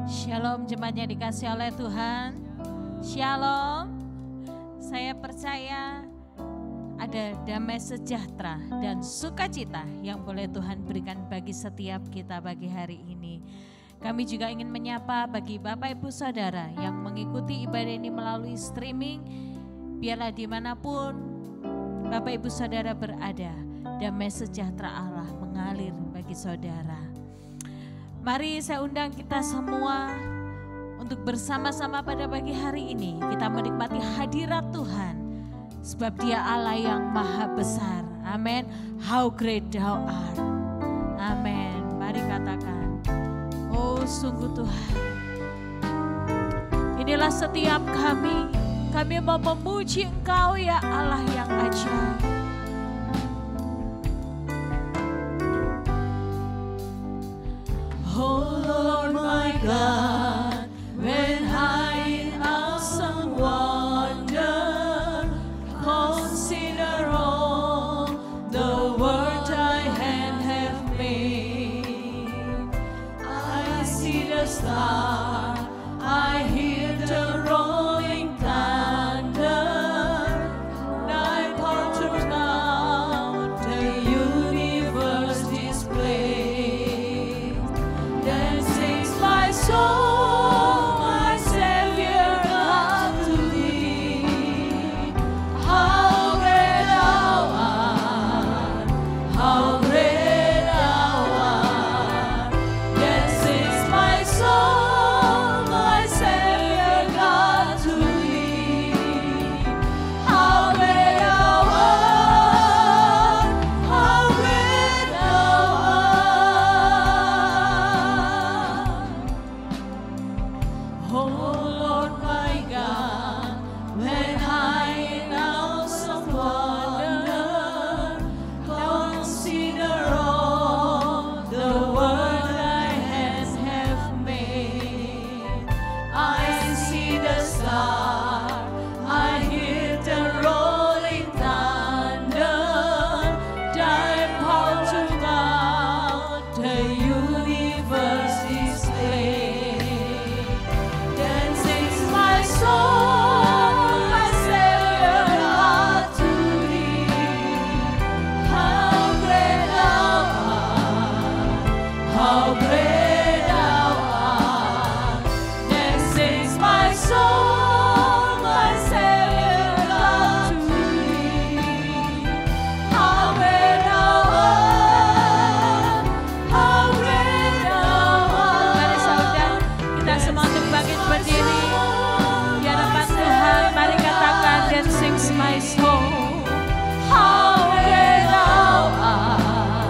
Shalom jemaat yang dikasihi oleh Tuhan. Shalom. Saya percaya ada damai sejahtera dan sukacita yang boleh Tuhan berikan bagi setiap kita pagi hari ini. Kami juga ingin menyapa bagi Bapak Ibu Saudara yang mengikuti ibadah ini melalui streaming. Biarlah dimanapun Bapak Ibu Saudara berada, damai sejahtera Allah mengalir bagi saudara. Mari saya undang kita semua untuk bersama-sama pada pagi hari ini kita menikmati hadirat Tuhan, sebab Dia Allah yang maha besar. Amin. How great Thou art. Amin. Mari katakan, oh sungguh Tuhan, inilah setiap kami mau memuji Engkau ya Allah yang ajaib. Oh Lord my God, when high in awesome wonder, consider all the world thy hand have made. I see the star, I hear the rolling thunder, thy power throughout the universe display. Then sings my soul, my Savior God to thee. How great thou art, how great thou art. Then sings my soul, my Savior God to thee. How great thou art, how great thou art. Oh Lord my God, when high in awesome wonder, consider all the world thy hands have made. I see the star, I hear the rolling thunder, thy power throughout the universe display. Then sings my soul, my Savior God to thee. How great thou art, how great thou art. Then sings my soul, my Savior God to thee. How great thou art, how great thou art. Mari saudara, kita semua untuk bangkit berdiri di hadapan Tuhan. Mari katakan, then sings my soul, how great thou art,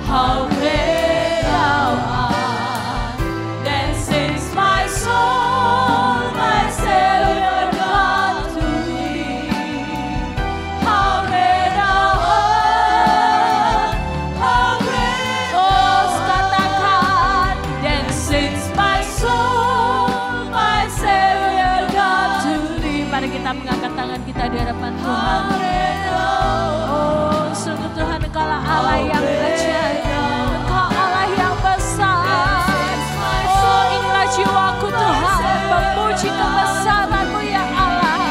how great thou art. Then sings my soul, my Savior God to thee. How great thou art, how great. Oh katakan, then sings my soul, my Savior God to thee. Mari kita mengangkat tangan kita di hadapan Tuhan. Oh sungguh Tuhan, Engkaulah Allah yang ajaib, Engkau Allah yang besar. Oh inilah jiwaku Tuhan, memuji kebesaran-Mu ya Allah.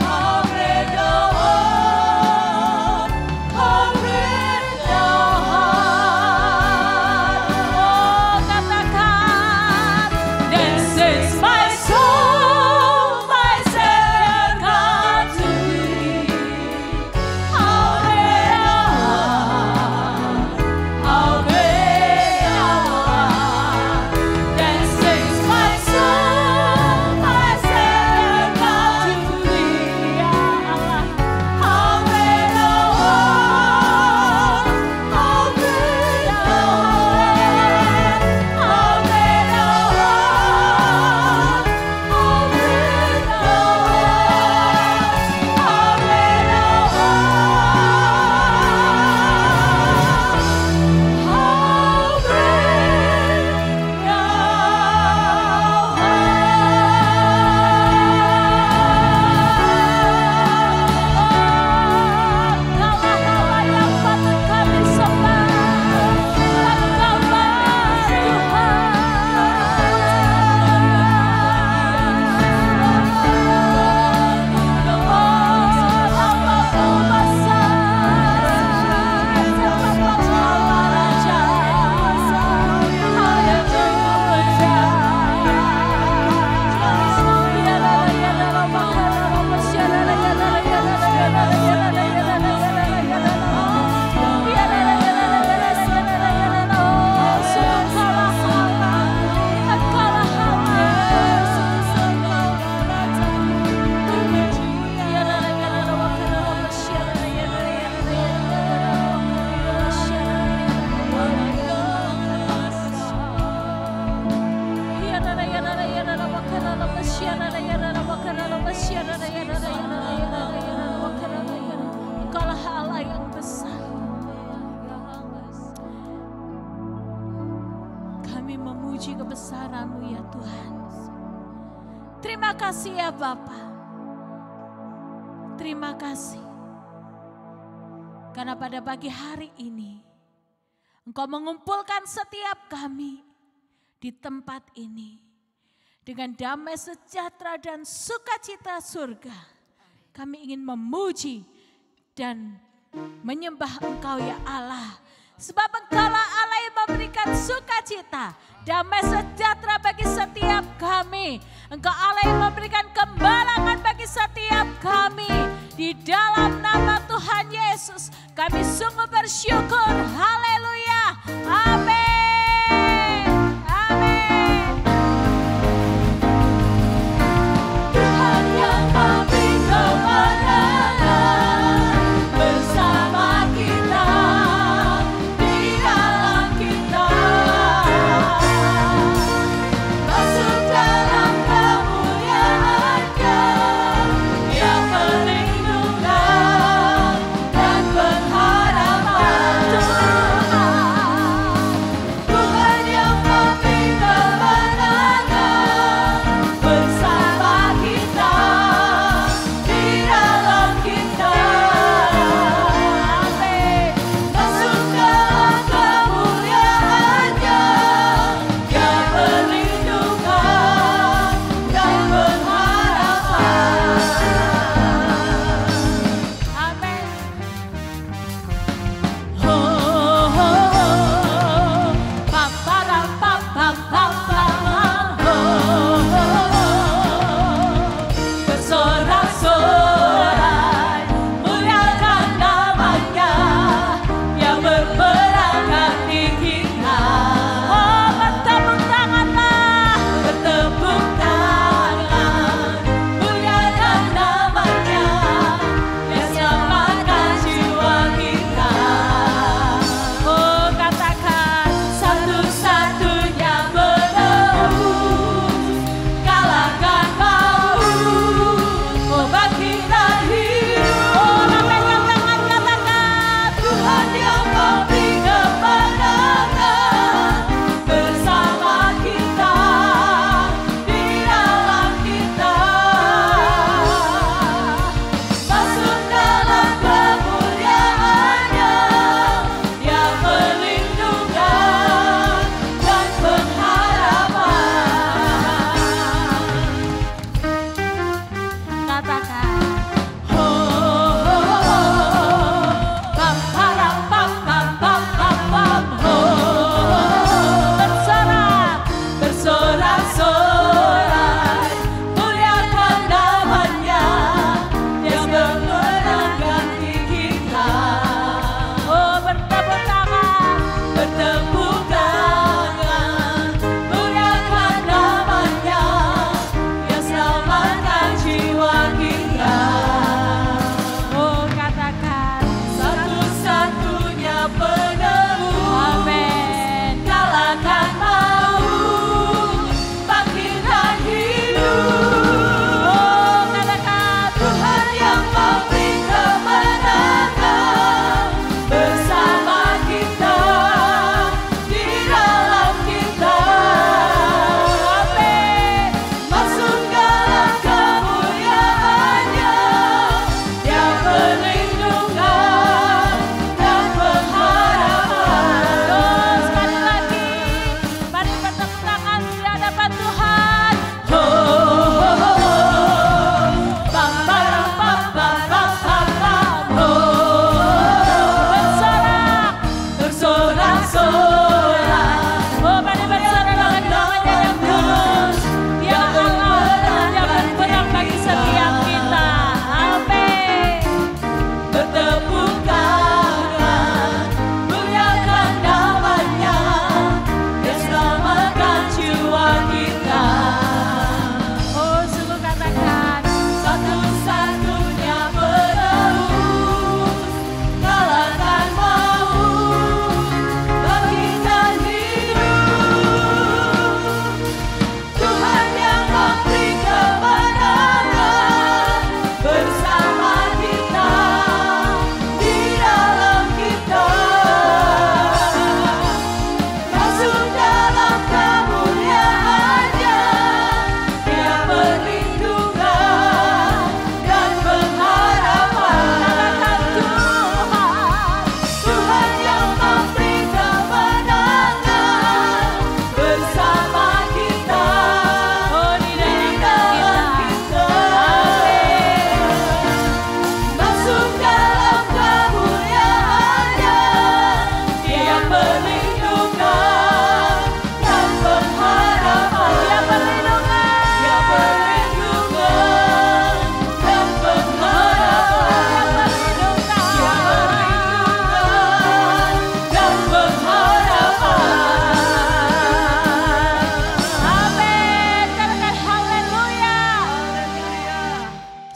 How great thou art, how great thou art. Oh katakan, then sings my soul, my Savior God to thee. Terima kasih ya Bapa. Terima kasih. Karena pada pagi hari ini Engkau mengumpulkan setiap kami di tempat ini dengan damai sejahtera dan sukacita surga. Kami ingin memuji dan menyembah Engkau ya Allah. Sebab Engkaulah Allah yang memberikan sukacita, damai sejahtera bagi setiap kami. Engkau Allah yang memberikan kemenangan bagi setiap kami. Di dalam nama Tuhan Yesus kami sungguh bersyukur. Haleluya. Amin. Amin. Tuhan yang memberi kemenangan bersama kita, di dalam kita, masuk dalam kemuliaan-Nya yang perlindungan dan pengharapan Tuhan.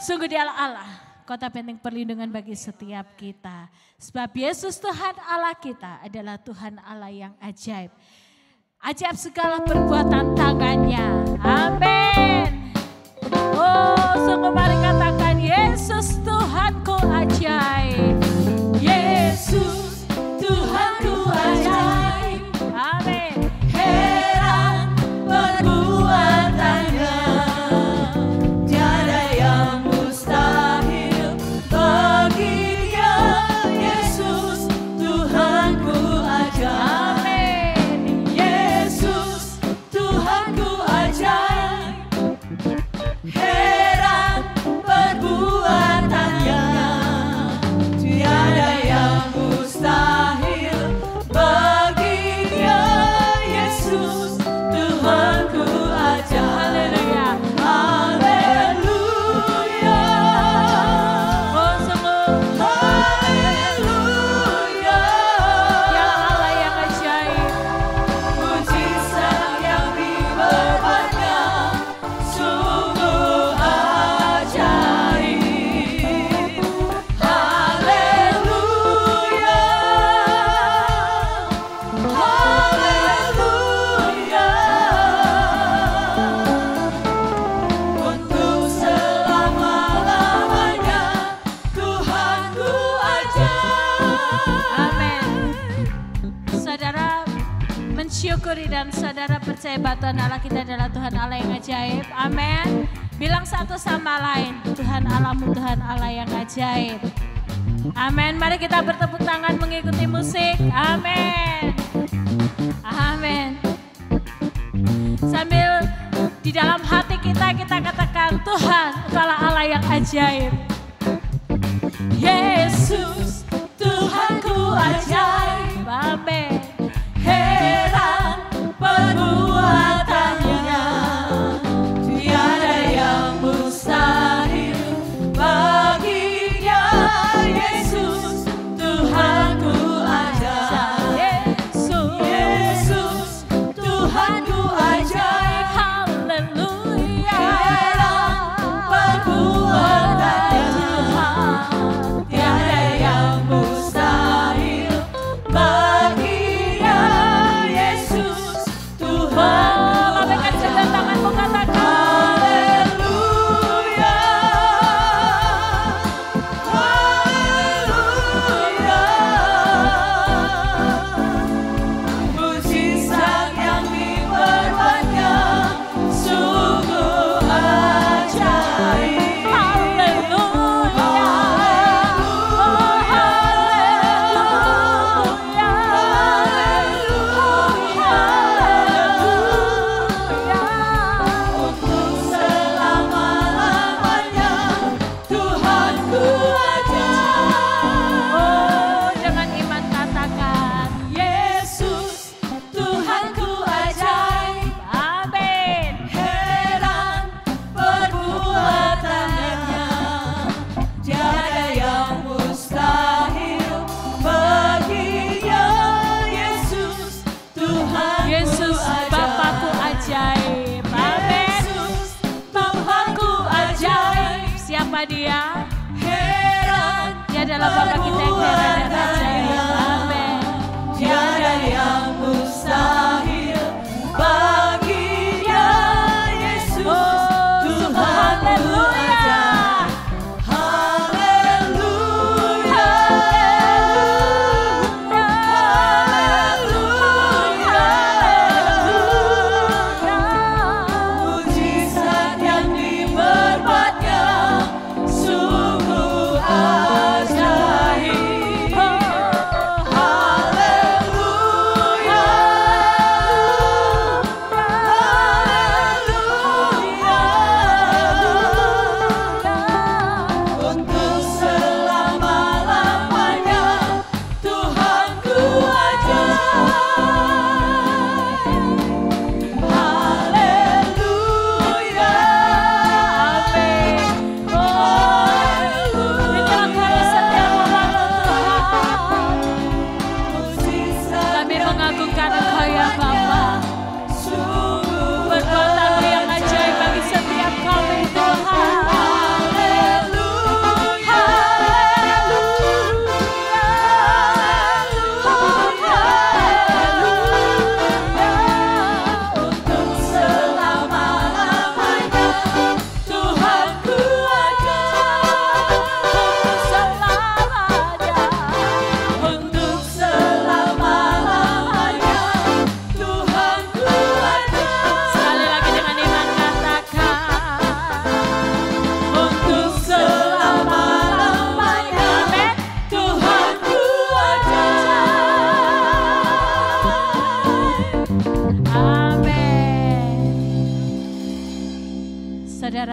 Sungguh Dialah Allah, kota benteng perlindungan bagi setiap kita. Sebab Yesus Tuhan Allah kita adalah Tuhan Allah yang ajaib. Ajaib segala perbuatan tangannya. Amin. Oh, sungguh mari katakan Yesus Tuhanku ajaib. Yesus Tuhanku ajaib. Amin. Heran perbuatannya, tiada yang mustahil bagi Dia. Yesus Tuhanku ajaib. Amin. Yesus Tuhanku ajaib. Heran perbuatannya, tiada yang mustahil bagi Dia. Yesus Tuhanku ajaib. Haleluya. Haleluya. Oh, sungguh Haleluya. Dialah Allah yang ajaib. Mujizat yang diperbuatnya sungguh ajaib. Haleluya. Haleluya. Untuk selama-lamanya Tuhanku ajaib. Amin. Saudara mensyukuri dan saudara percaya bahwa Tuhan Allah kita adalah Tuhan Allah yang ajaib. Amin. Bilang satu sama lain, Tuhan Allahmu Tuhan Allah yang ajaib. Amin. Mari kita bertepuk tangan mengikuti musik. Amin. Amin. Sambil di dalam hati kita katakan Tuhan Engkaulah Allah yang ajaib. Yesus Tuhanku ajaib. Amin. Heran perbuatannya, tiada yang mustahil bagi Dia. Yesus Tuhanku ajaib. Yesus Tuhanku ajaib. Haleluya. Heran perbuatannya, tiada yang mustahil bagi Dia. Yesus Tuhanku Lambaikan kedua tanganmu katakan. Haleluya. Haleluya. Mujizat yang diperbuatnya sungguh ajaib. Haleluya. Untuk selama-lamanya Tuhanku ajaib. Oh, dengan iman katakan. Yesus Tuhanku ajaib. Amin. Heran perbuatannya, tiada yang mustahil bagi Dia. Yesus Tuhanku Yesus ajaib. Bapakku ajaib. Amin. Yesus Tuhanku ajaib. Siapa dia? Heran Dia adalah Bapa kita yang heran dan ajaib. Amin. tiada yang mustahil bagi Dia. Yesus Tuhanku Haleluya. ajaib. Haleluya. Haleluya. Mujizat yang diperbuatnya sungguh ajaib.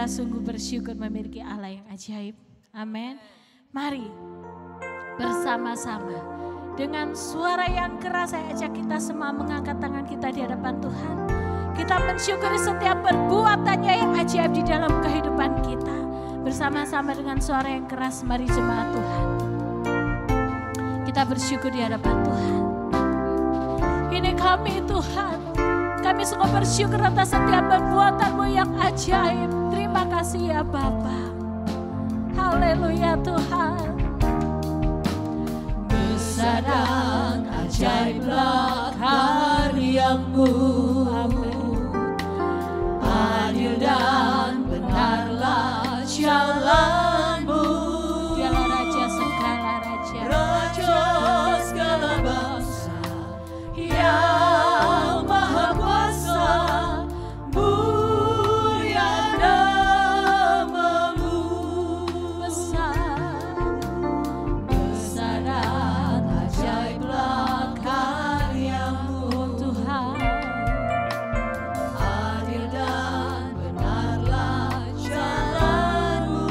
Kita sungguh bersyukur memiliki Allah yang ajaib. Amin. Mari bersama-sama dengan suara yang keras saya ajak kita semua mengangkat tangan kita di hadapan Tuhan. Kita mensyukuri setiap perbuatannya yang ajaib di dalam kehidupan kita. Bersama-sama dengan suara yang keras, mari jemaat Tuhan. Kita bersyukur di hadapan Tuhan. Ini kami Tuhan. Kami sungguh bersyukur atas setiap perbuatan-Mu yang ajaib. Terima kasih ya Bapa. Haleluya Tuhan. Besar dan ajaiblah karya-Mu. Adil dan benarlah jalan-Mu. Dialah Raja segala raja. Raja segala bangsa yang maha kuasa, mulia nama-Mu. Besar dan ajaiblah karya-Mu Tuhan. Adil dan benarlah jalan-Mu.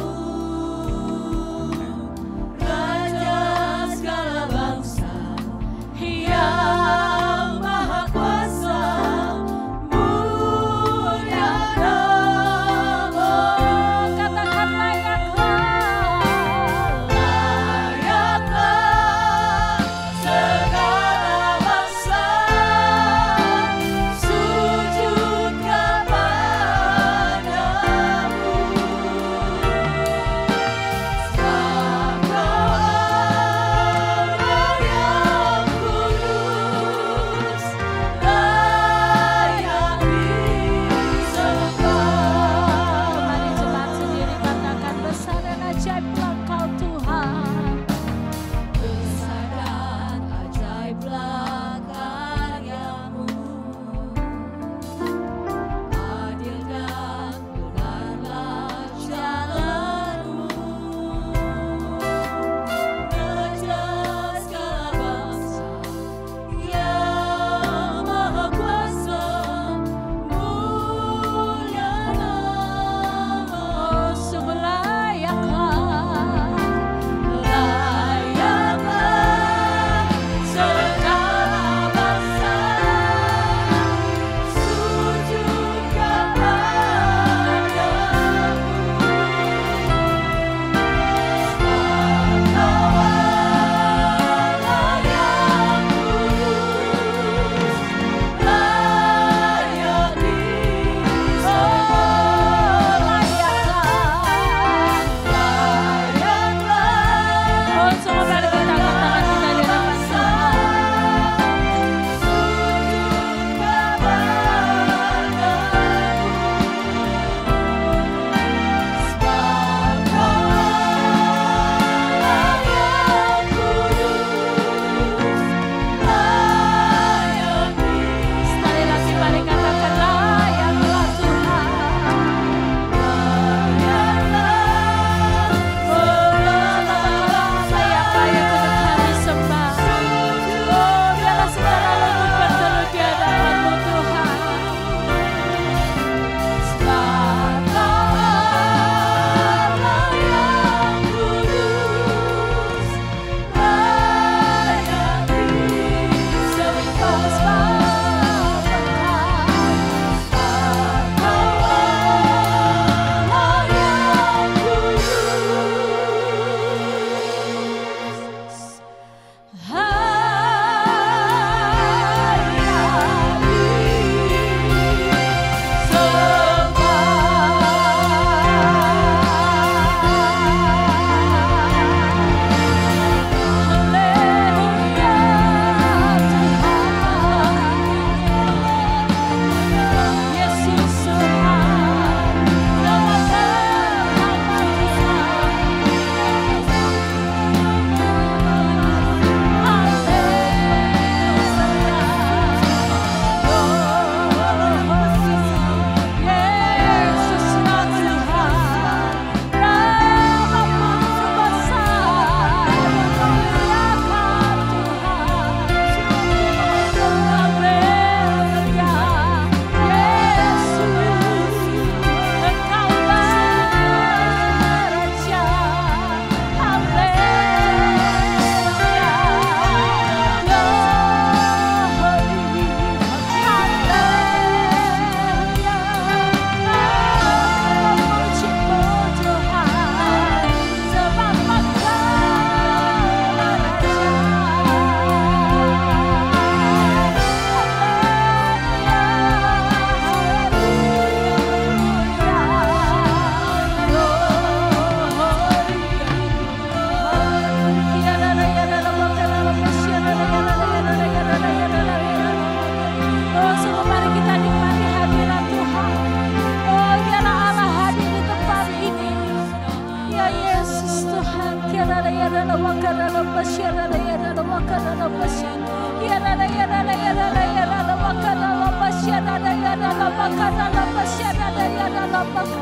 Tuhan. Kirana yarana wakarana basyarana yarana wakarana basyarana yarana yarana yarana yarana wakarana basyarana yarana wakarana basyarana yarana wakarana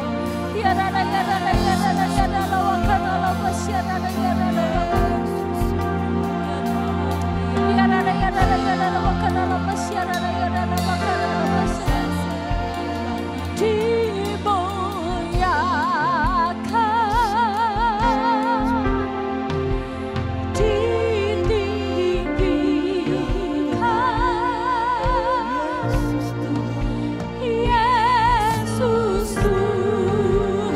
yarana yarana yarana yarana wakarana basyarana yarana yarana yarana yarana wakarana basyarana yarana wakarana basyarana Yesus Tuhan.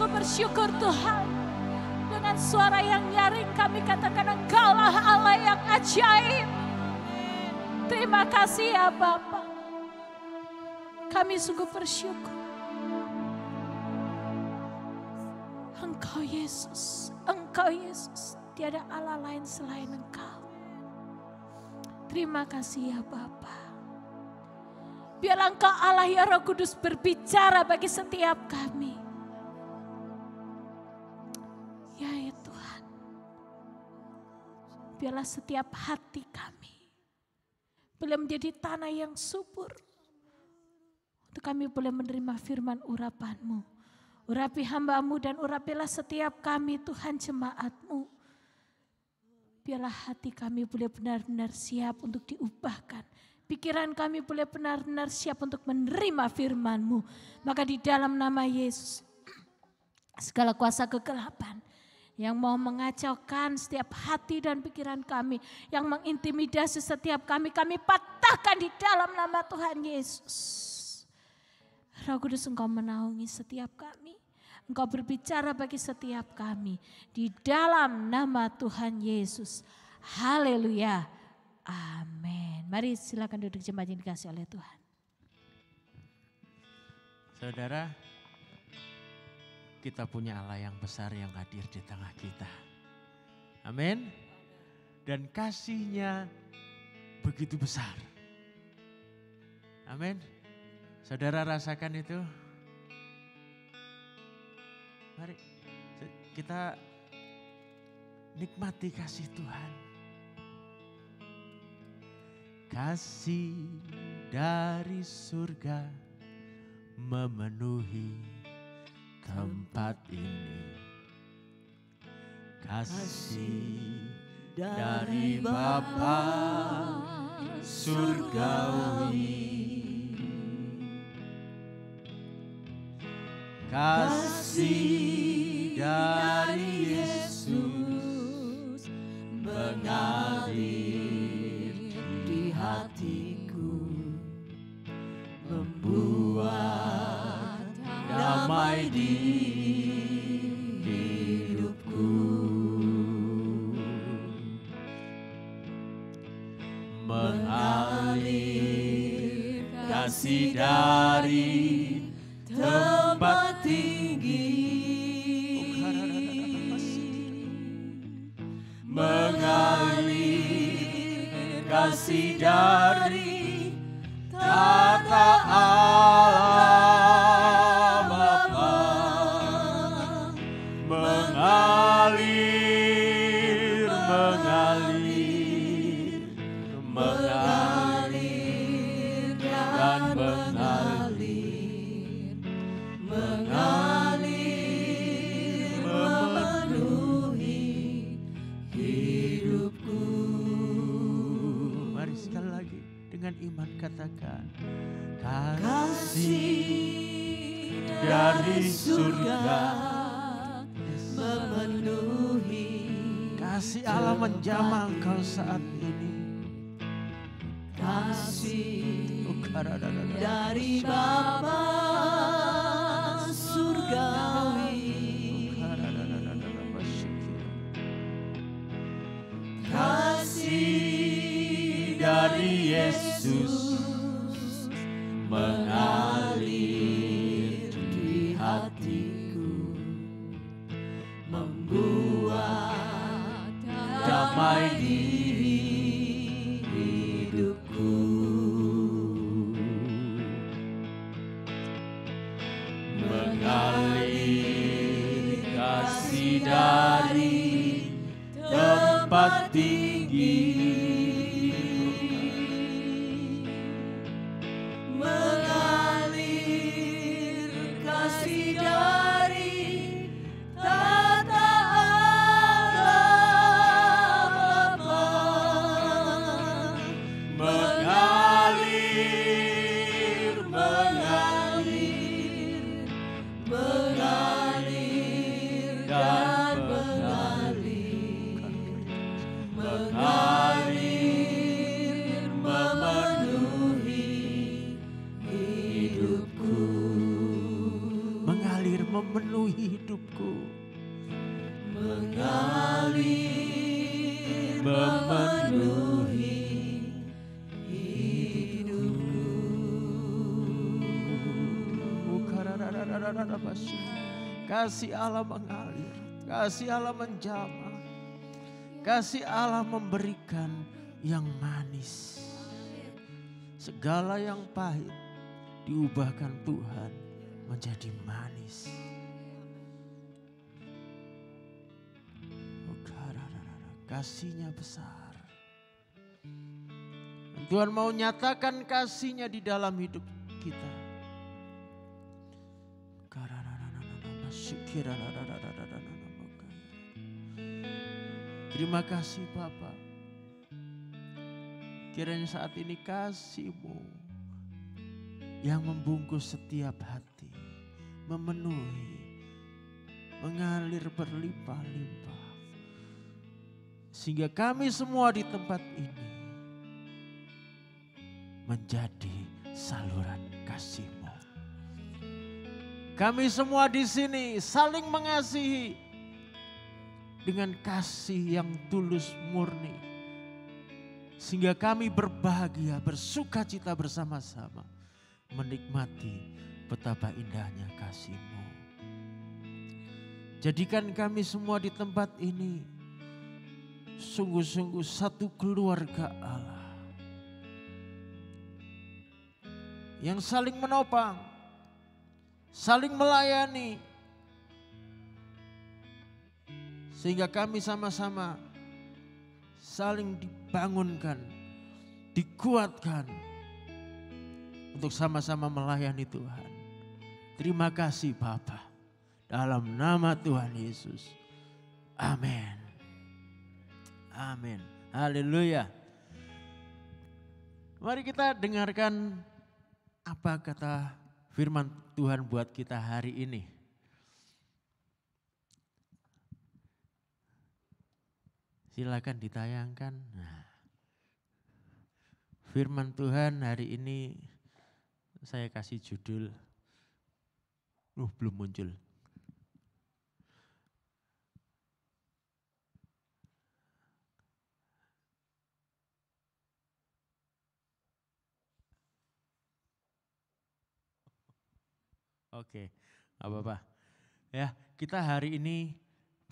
sungguh bersyukur Tuhan. Dengan suara yang nyaring kami katakan Engkaulah Allah yang ajaib. Terima kasih ya Bapa. Kami sungguh bersyukur. Engkau Yesus, Engkau Yesus. Tiada Allah lain selain Engkau. Terima kasih ya Bapa. Biarlah Engkau Allah ya Roh Kudus berbicara bagi setiap kami. Ya Tuhan. Biarlah setiap hati kami boleh menjadi tanah yang subur. Untuk kami boleh menerima firman urapan-Mu. Urapi hamba-Mu dan urapilah setiap kami Tuhan jemaat-Mu. Biarlah hati kami boleh benar-benar siap untuk diubahkan. Pikiran kami boleh benar-benar siap untuk menerima firman-Mu. Maka di dalam nama Yesus, segala kuasa kegelapan yang mau mengacaukan setiap hati dan pikiran kami, yang mengintimidasi setiap kami patahkan di dalam nama Tuhan Yesus. Roh Kudus Engkau menaungi setiap kami. Engkau berbicara bagi setiap kami. Di dalam nama Tuhan Yesus. Haleluya. Amin. Mari silakan duduk jemaat yang dikasihi oleh Tuhan. Saudara, kita punya Allah yang besar yang hadir di tengah kita. Amin. Dan kasih-Nya begitu besar. Amin. Saudara rasakan itu. Mari kita nikmati kasih Tuhan. Kasih dari surga memenuhi tempat ini. Kasih dari Bapa surgawi. Kasih dari Yesus mengalir di hatiku, membuat damai di hidupku, mengalir kasih dari tempat tinggi, mengalir kasih dari tata Allah Bapa, mengalir, mengalir, mengalir dan mengalir, mengalir memenuhi hidupku. Mari sekali lagi dengan iman katakan, kasih dari surga memenuhi. Kasih Allah menjamah engkau saat ini. Kasih dari Bapa surgawi. Kasih dari Yesus mengalir di hatiku, membuat damai di hidupku, mengalir kasih dari tempat tinggi, mengalir kasih dari tata Allah Bapa, mengalir, mengalir, mengalir dan mengalir, mengalir mengalir memenuhi kasih Allah mengalir, kasih Allah menjamah, kasih Allah memberikan yang manis. Segala yang pahit diubahkan Tuhan menjadi manis. Kasih-Nya besar. Tuhan mau nyatakan kasih-Nya di dalam hidup kita. Terima kasih Bapa. Kiranya saat ini kasih-Mu yang membungkus setiap hati, memenuhi, mengalir berlimpah-limpah. Sehingga kami semua di tempat ini menjadi saluran kasih-Mu. Kami semua di sini saling mengasihi dengan kasih yang tulus murni. Sehingga kami berbahagia, bersuka cita bersama-sama menikmati betapa indahnya kasih-Mu. Jadikan kami semua di tempat ini sungguh-sungguh satu keluarga Allah yang saling menopang, saling melayani, sehingga kami sama-sama saling dibangunkan, dikuatkan untuk sama-sama melayani Tuhan. Terima kasih Bapa, dalam nama Tuhan Yesus. Amin. Amin. Haleluya. Mari kita dengarkan apa kata firman Tuhan buat kita hari ini. Silakan ditayangkan. Nah, firman Tuhan hari ini saya kasih judul. Belum muncul. Oke, gak apa-apa. Ya, kita hari ini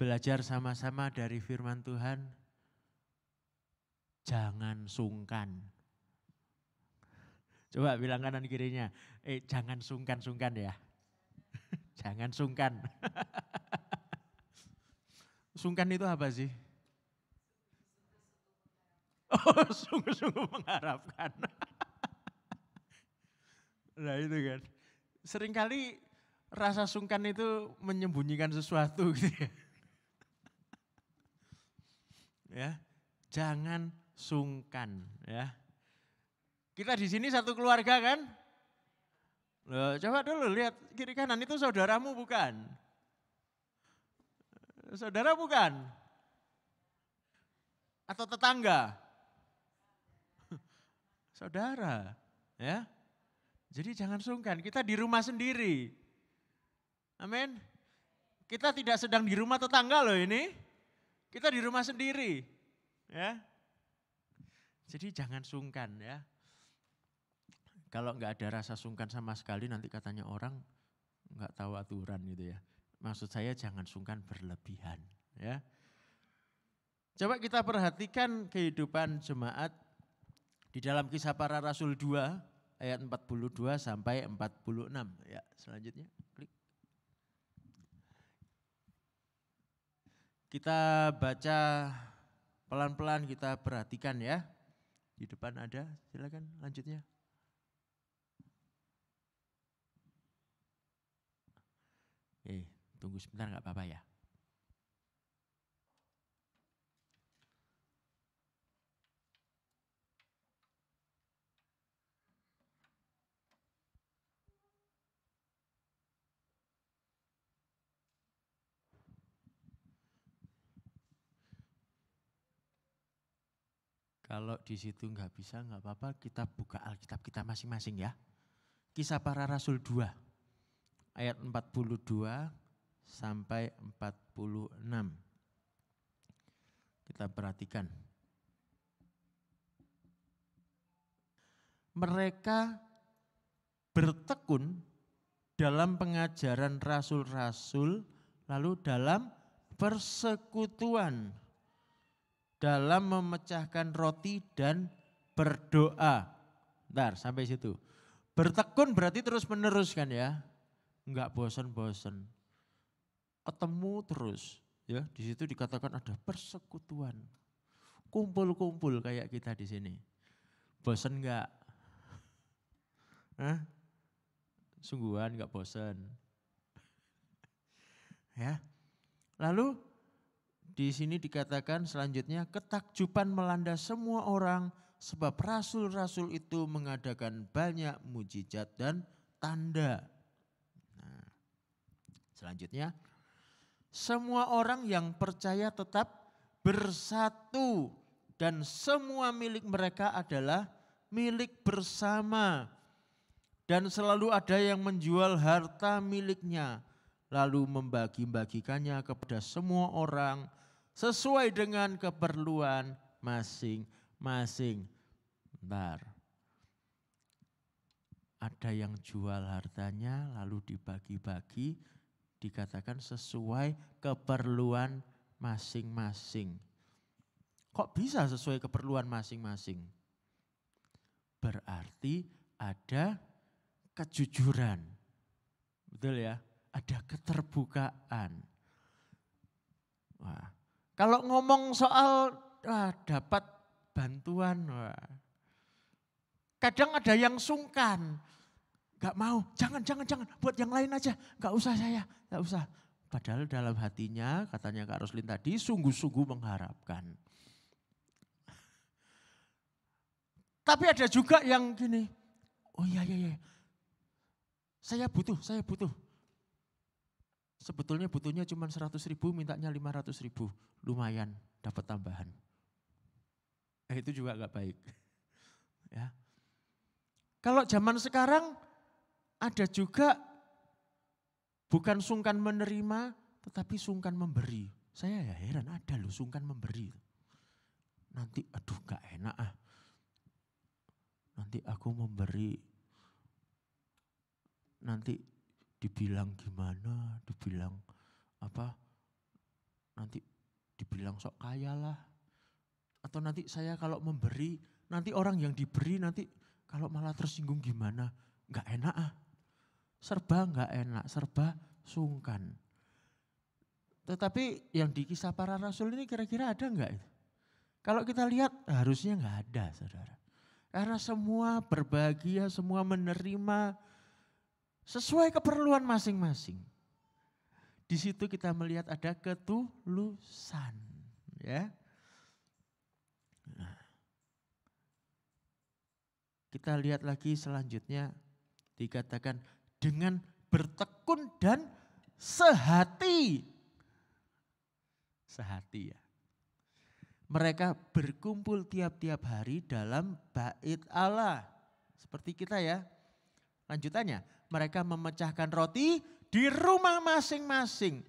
belajar sama-sama dari firman Tuhan. Jangan sungkan. Coba bilang kanan kirinya, jangan sungkan-sungkan ya. Jangan sungkan. Sungkan itu apa sih? Oh, sungguh-sungguh mengharapkan. Nah itu kan. Seringkali rasa sungkan itu menyembunyikan sesuatu gitu ya. Ya, jangan sungkan ya. Kita di sini satu keluarga kan? Loh, coba dulu lihat kiri kanan itu saudaramu bukan? Saudara bukan? Atau tetangga? Saudara, ya. Jadi jangan sungkan, kita di rumah sendiri. Amin. Kita tidak sedang di rumah tetangga loh ini. Kita di rumah sendiri. Ya. Jadi jangan sungkan ya. Kalau enggak ada rasa sungkan sama sekali nanti katanya orang enggak tahu aturan gitu ya. Maksud saya jangan sungkan berlebihan ya. Coba kita perhatikan kehidupan jemaat di dalam Kisah Para Rasul 2. Ayat 42 sampai 46. Ya, selanjutnya klik. Kita baca pelan-pelan, kita perhatikan ya. Di depan ada, silakan lanjutnya. Tunggu sebentar enggak apa-apa ya. Kalau di situ nggak bisa, nggak apa-apa, kita buka Alkitab kita masing-masing ya. Kisah Para Rasul 2, ayat 42 sampai 46. kita perhatikan. Mereka bertekun dalam pengajaran rasul-rasul, lalu dalam persekutuan, dalam memecahkan roti dan berdoa. Bentar, sampai situ. Bertekun berarti terus menerus kan ya, enggak bosan-bosan. Ketemu terus, ya di situ dikatakan ada persekutuan, kumpul-kumpul kayak kita di sini. Bosan enggak? Hah? Sungguhan enggak bosan. Ya. Lalu di sini dikatakan selanjutnya ketakjuban melanda semua orang sebab rasul-rasul itu mengadakan banyak mujizat dan tanda. Nah, selanjutnya semua orang yang percaya tetap bersatu dan semua milik mereka adalah milik bersama. Dan selalu ada yang menjual harta miliknya, lalu membagi-bagikannya kepada semua orang sesuai dengan keperluan masing-masing. Bentar. Ada yang jual hartanya lalu dibagi-bagi, dikatakan sesuai keperluan masing-masing. Kok bisa sesuai keperluan masing-masing? Berarti ada kejujuran. Betul ya? Ada keterbukaan. Wah, kalau ngomong soal dapat bantuan, kadang ada yang sungkan. Gak mau, jangan, buat yang lain aja. Gak usah saya, gak usah. Padahal dalam hatinya, katanya Kak Roslin tadi, sungguh-sungguh mengharapkan. Tapi ada juga yang gini, oh iya, saya butuh. Sebetulnya butuhnya cuma 100.000, mintanya 500.000. Lumayan dapat tambahan. Itu juga gak baik. Ya. Kalau zaman sekarang ada juga bukan sungkan menerima tetapi sungkan memberi. Saya ya heran ada loh sungkan memberi. Nanti aduh gak enak ah. Nanti aku memberi. Nanti dibilang gimana, dibilang apa, nanti dibilang sok kaya lah. Atau nanti saya kalau memberi, nanti orang yang diberi nanti kalau malah tersinggung gimana. Gak enak ah, serba gak enak, serba sungkan. Tetapi yang di kisah para rasul ini kira-kira ada gak itu? Kalau kita lihat harusnya gak ada saudara. Karena semua berbahagia, semua menerima sesuai keperluan masing-masing. Di situ kita melihat ada ketulusan, ya. Nah, kita lihat lagi selanjutnya dikatakan dengan bertekun dan sehati. Sehati ya. Mereka berkumpul tiap-tiap hari dalam bait Allah. Seperti kita ya. Lanjutannya, mereka memecahkan roti di rumah masing-masing.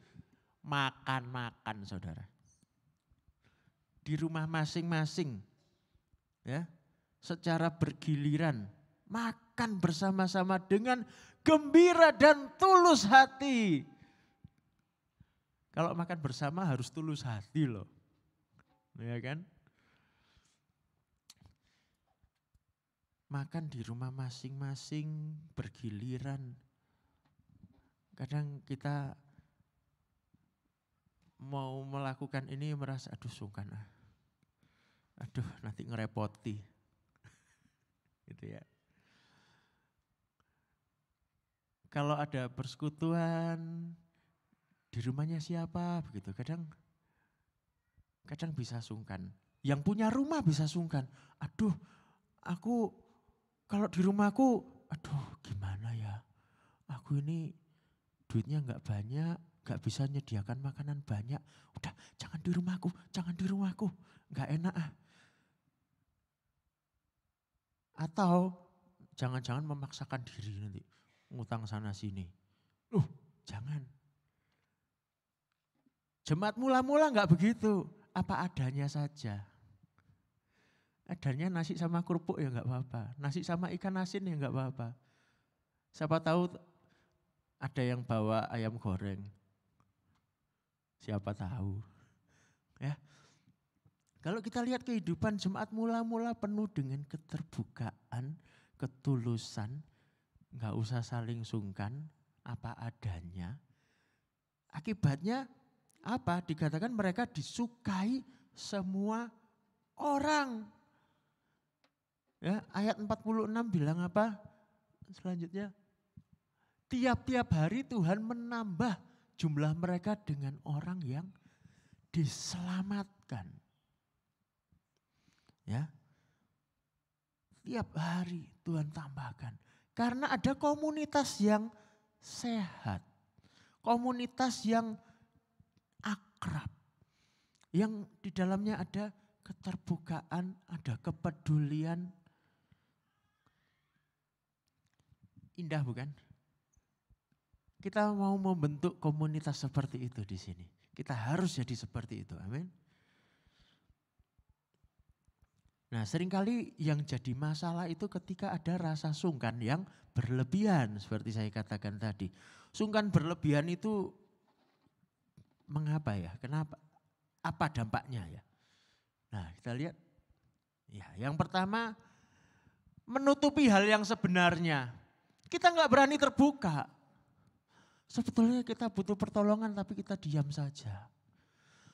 Makan-makan saudara. Di rumah masing-masing. Ya, secara bergiliran. Makan bersama-sama dengan gembira dan tulus hati. Kalau makan bersama harus tulus hati loh. Ya kan? Makan di rumah masing-masing bergiliran. Kadang kita mau melakukan ini merasa aduh sungkan ah. Aduh nanti ngerepoti. Gitu ya. Kalau ada persekutuan di rumahnya siapa begitu. Kadang bisa sungkan. Yang punya rumah bisa sungkan. Aduh aku kalau di rumahku, aduh gimana ya, aku ini duitnya gak banyak, gak bisa menyediakan makanan banyak. Udah jangan di rumahku, gak enak ah. Atau jangan-jangan memaksakan diri nanti, ngutang sana sini. Jangan. Jemaat mula-mula gak begitu, apa adanya saja. Adanya nasi sama kerupuk ya enggak apa-apa. Nasi sama ikan asin ya enggak apa-apa. Siapa tahu ada yang bawa ayam goreng. Siapa tahu. Ya. Kalau kita lihat kehidupan jemaat mula-mula penuh dengan keterbukaan, ketulusan, enggak usah saling sungkan, apa adanya. Akibatnya apa? Dikatakan mereka disukai semua orang. Ya, ayat 46 bilang apa? Selanjutnya, tiap-tiap hari Tuhan menambah jumlah mereka dengan orang yang diselamatkan. Ya. Tiap hari Tuhan tambahkan. Karena ada komunitas yang sehat. Komunitas yang akrab. Yang di dalamnya ada keterbukaan, ada kepedulian. Indah bukan? Kita mau membentuk komunitas seperti itu di sini. Kita harus jadi seperti itu, amin. Nah, seringkali yang jadi masalah itu ketika ada rasa sungkan yang berlebihan, seperti saya katakan tadi. Sungkan berlebihan itu mengapa ya? Kenapa? Apa dampaknya ya? Nah, kita lihat. Ya, yang pertama menutupi hal yang sebenarnya. Kita nggak berani terbuka. Sebetulnya kita butuh pertolongan tapi kita diam saja.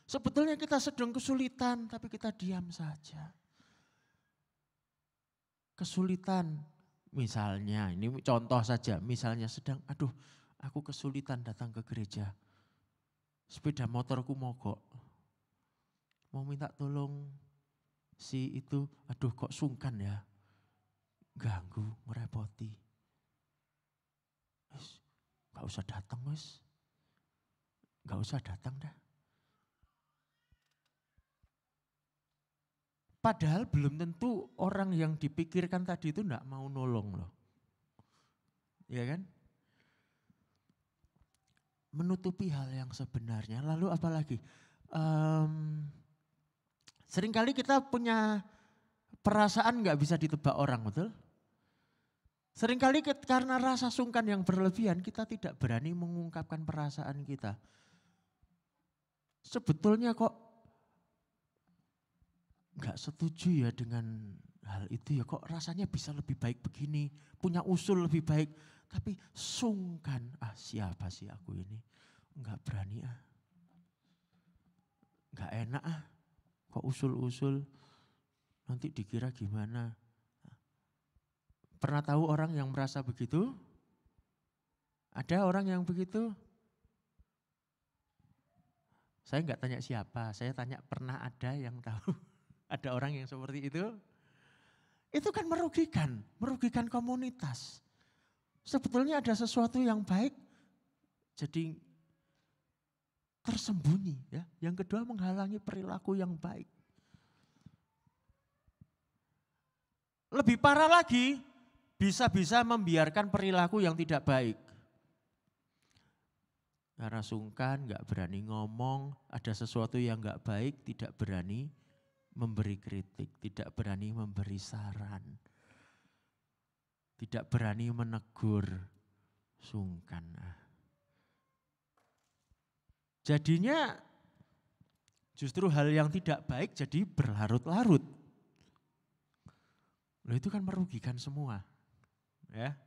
Sebetulnya kita sedang kesulitan tapi kita diam saja. Kesulitan misalnya, ini contoh saja, misalnya sedang aku kesulitan datang ke gereja. Sepeda motorku mogok. Mau minta tolong si itu, kok sungkan ya. Ganggu, merepoti. Wis, gak usah datang wis. Gak usah datang dah. Padahal belum tentu orang yang dipikirkan tadi itu enggak mau nolong loh. Ya kan? Menutupi hal yang sebenarnya. Lalu apalagi? Seringkali kita punya perasaan enggak bisa ditebak orang, betul? Seringkali karena rasa sungkan yang berlebihan kita tidak berani mengungkapkan perasaan kita. Sebetulnya kok enggak setuju ya dengan hal itu ya, kok rasanya bisa lebih baik begini, punya usul lebih baik, tapi sungkan, siapa sih aku ini, enggak berani enggak enak kok usul-usul, nanti dikira gimana. Pernah tahu orang yang merasa begitu? Ada orang yang begitu? Saya enggak tanya siapa, saya tanya pernah ada yang tahu? Ada orang yang seperti itu? Itu kan merugikan komunitas. Sebetulnya ada sesuatu yang baik, jadi tersembunyi. Ya. Yang kedua menghalangi perilaku yang baik. Lebih parah lagi, bisa-bisa membiarkan perilaku yang tidak baik. Karena sungkan, gak berani ngomong, ada sesuatu yang gak baik, tidak berani memberi kritik, tidak berani memberi saran, tidak berani menegur, sungkan. Jadinya justru hal yang tidak baik jadi berlarut-larut. Loh, itu kan merugikan semua. Ya.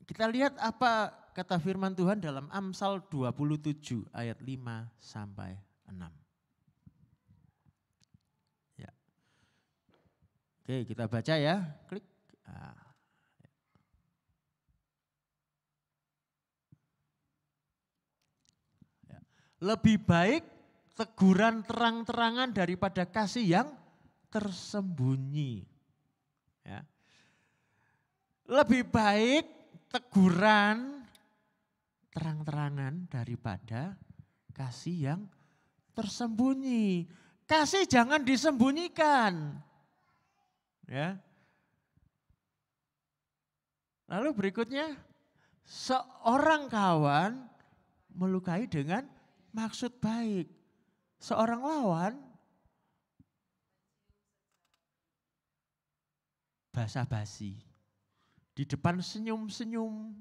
Kita lihat apa kata firman Tuhan dalam Amsal 27 ayat 5 sampai 6. Oke, kita baca ya. Klik. Lebih baik teguran terang-terangan daripada kasih yang tersembunyi. Ya. Lebih baik teguran terang-terangan daripada kasih yang tersembunyi. Kasih jangan disembunyikan. Ya. Lalu berikutnya, seorang kawan melukai dengan maksud baik. seorang lawan basa-basi. Di depan senyum-senyum.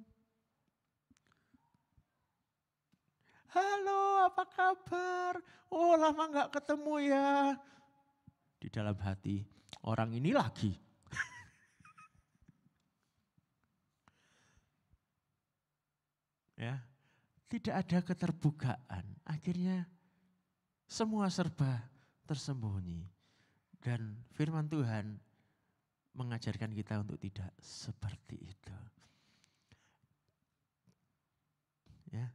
Halo, apa kabar? Oh, lama gak ketemu ya. Di dalam hati, orang ini lagi. Ya, tidak ada keterbukaan. Akhirnya semua serba tersembunyi. Dan firman Tuhan mengajarkan kita untuk tidak seperti itu. Ya.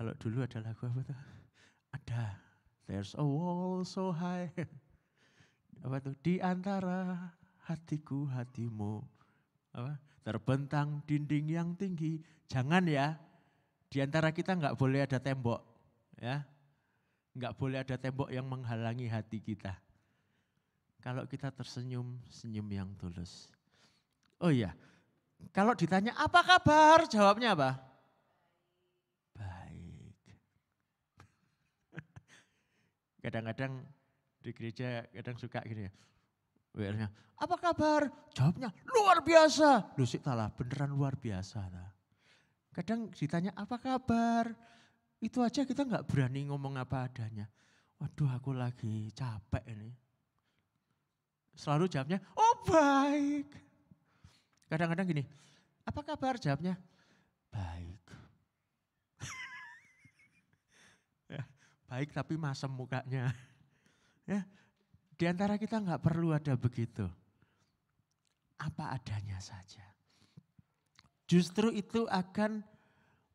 Kalau dulu ada lagu apa tuh? Ada. There's a wall so high. Apa tuh? Di antara hatiku, hatimu. Apa? Terbentang dinding yang tinggi. Jangan ya. Di antara kita enggak boleh ada tembok. Ya. Enggak boleh ada tembok yang menghalangi hati kita. Kalau kita tersenyum, senyum yang tulus. Oh iya, kalau ditanya apa kabar, jawabnya apa? Baik. Kadang-kadang di gereja kadang suka gini ya. WR-nya, apa kabar? Jawabnya luar biasa. Loh sih salah, beneran luar biasa. Kadang ditanya apa kabar, itu aja kita nggak berani ngomong apa adanya. Waduh aku lagi capek ini. Selalu jawabnya, oh baik. Kadang-kadang gini, apa kabar? Jawabnya, baik. Ya, baik tapi masem mukanya. Ya, di antara kita nggak perlu ada begitu. Apa adanya saja. Justru itu akan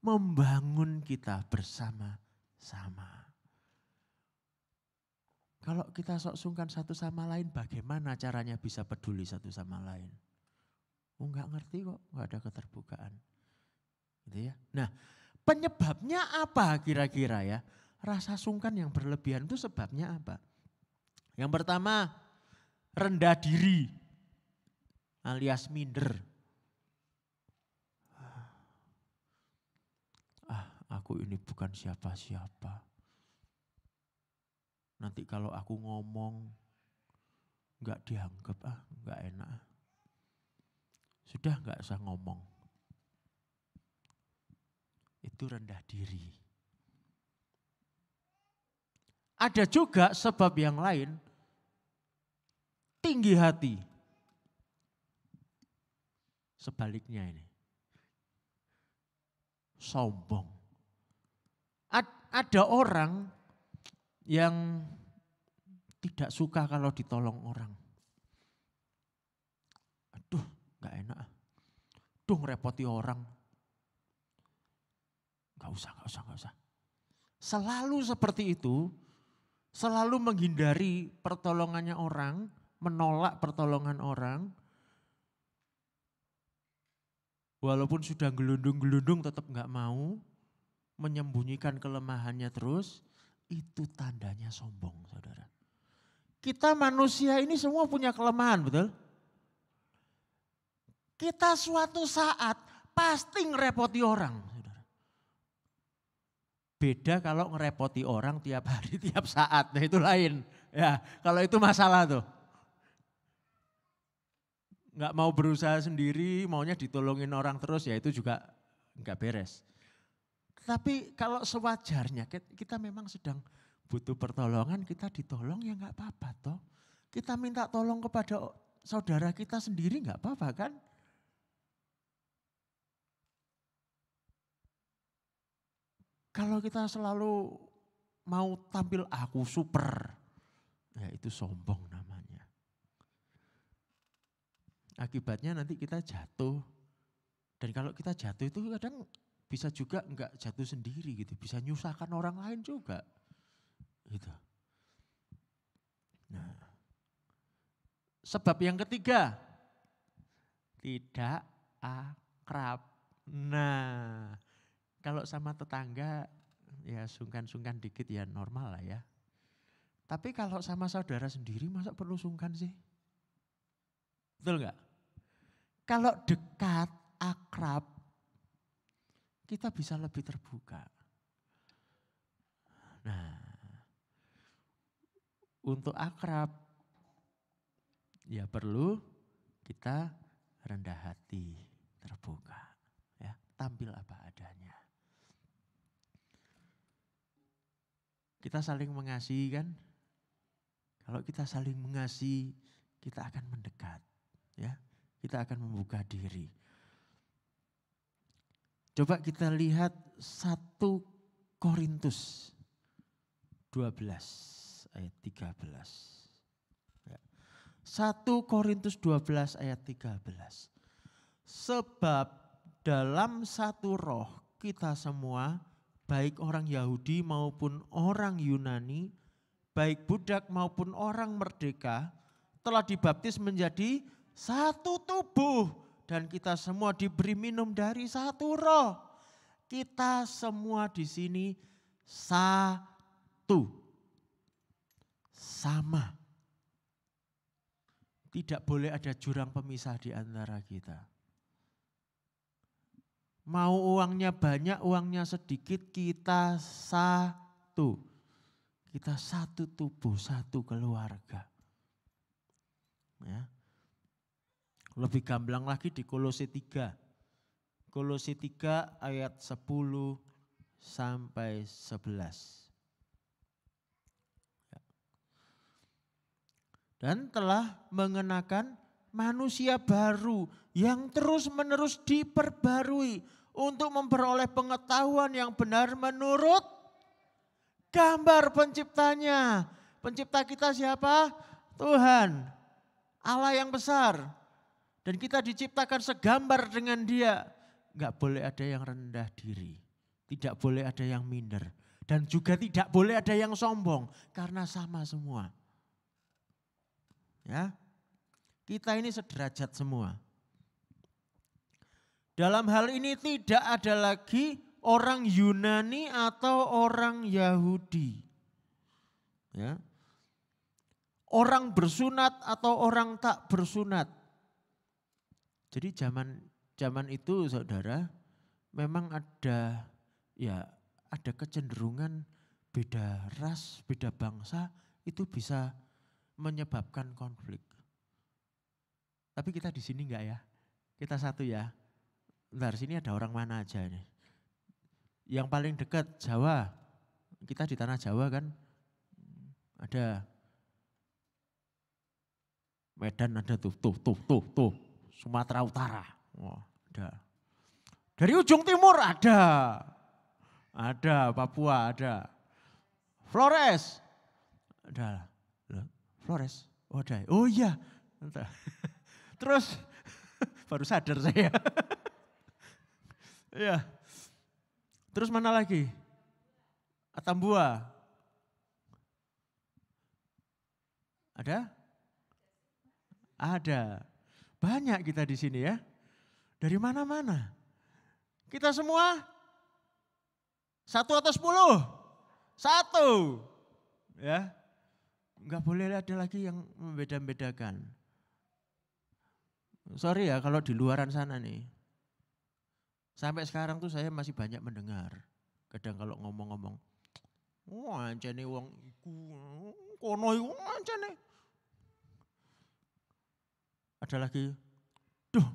membangun kita bersama-sama. Kalau kita sok sungkan satu sama lain, bagaimana caranya bisa peduli satu sama lain? Oh enggak ngerti kok, enggak ada keterbukaan. Gitu ya. Nah, penyebabnya apa kira-kira ya? Rasa sungkan yang berlebihan itu sebabnya apa? Yang pertama, rendah diri alias minder. Aku ini bukan siapa-siapa. Nanti kalau aku ngomong enggak dianggap, enggak enak. Sudah enggak usah ngomong. Itu rendah diri. Ada juga sebab yang lain, tinggi hati. Sebaliknya ini. Sombong. Ada orang yang tidak suka kalau ditolong orang. Aduh, gak enak. Aduh, ngerepoti orang. Gak usah. Selalu seperti itu, selalu menghindari pertolongannya orang, menolak pertolongan orang. Walaupun sudah gelundung-gelundung tetap gak mau, menyembunyikan kelemahannya terus. Itu tandanya sombong, saudara. Kita manusia ini semua punya kelemahan, betul? Kita suatu saat pasti ngerepoti orang, saudara. Beda kalau ngerepoti orang tiap hari, tiap saat, nah itu lain. Ya, kalau itu masalah tuh. Nggak mau berusaha sendiri, maunya ditolongin orang terus, ya itu juga nggak beres. Tapi kalau sewajarnya kita memang sedang butuh pertolongan, kita ditolong ya enggak apa-apa toh. Kita minta tolong kepada saudara kita sendiri enggak apa-apa kan. Kalau kita selalu mau tampil aku super, ya itu sombong namanya. Akibatnya nanti kita jatuh. Dan kalau kita jatuh itu kadang bisa juga enggak jatuh sendiri gitu, bisa nyusahkan orang lain juga. Gitu. Nah, sebab yang ketiga, tidak akrab. Nah, kalau sama tetangga ya sungkan-sungkan dikit ya normal lah ya. Tapi kalau sama saudara sendiri masa perlu sungkan sih? Betul enggak? Kalau dekat, akrab, kita bisa lebih terbuka. Nah, untuk akrab, ya perlu kita rendah hati, terbuka, ya, tampil apa adanya. Kita saling mengasihi kan? Kalau kita saling mengasihi, kita akan mendekat, ya. Kita akan membuka diri. Coba kita lihat 1 Korintus 12 ayat 13. 1 Korintus 12 ayat 13. Sebab dalam satu roh kita semua, baik orang Yahudi maupun orang Yunani, baik budak maupun orang merdeka, telah dibaptis menjadi satu tubuh. Dan kita semua diberi minum dari satu roh. Kita semua di sini satu. Sama. Tidak boleh ada jurang pemisah di antara kita. Mau uangnya banyak, uangnya sedikit, kita satu. Kita satu tubuh, satu keluarga. Ya. Lebih gamblang lagi di Kolose 3. Kolose 3 ayat 10 sampai 11. Dan telah mengenakan manusia baru yang terus-menerus diperbarui untuk memperoleh pengetahuan yang benar menurut gambar penciptanya. Pencipta kita siapa? Tuhan, Allah yang besar. Dan kita diciptakan segambar dengan Dia. Enggak boleh ada yang rendah diri. Tidak boleh ada yang minder. Dan juga tidak boleh ada yang sombong. Karena sama semua. Ya, kita ini sederajat semua. Dalam hal ini tidak ada lagi orang Yunani atau orang Yahudi. Ya. Orang bersunat atau orang tak bersunat. Jadi zaman itu saudara memang ada kecenderungan beda ras, beda bangsa itu bisa menyebabkan konflik. Tapi kita di sini enggak ya? Kita satu ya. Bentar, sini ada orang mana aja nih? Yang paling dekat Jawa. Kita di tanah Jawa kan? Ada Medan, ada tuh. Sumatera Utara. Oh, ada. Dari ujung timur ada. Ada Papua, ada. Flores. Ada. Flores. Oh ada. Oh iya. Terus baru sadar saya. Iya. Terus mana lagi? Atambua. Ada? Ada. Banyak kita di sini ya. Dari mana-mana. Kita semua 1 atau 10? 1. Ya. Enggak boleh ada lagi yang membeda-bedakan. Sorry ya kalau di luaran sana nih. Sampai sekarang tuh saya masih banyak mendengar. Kadang kalau ngomong-ngomong. Wah ancene wong iku. Kono iku ancene. Ada lagi. Duh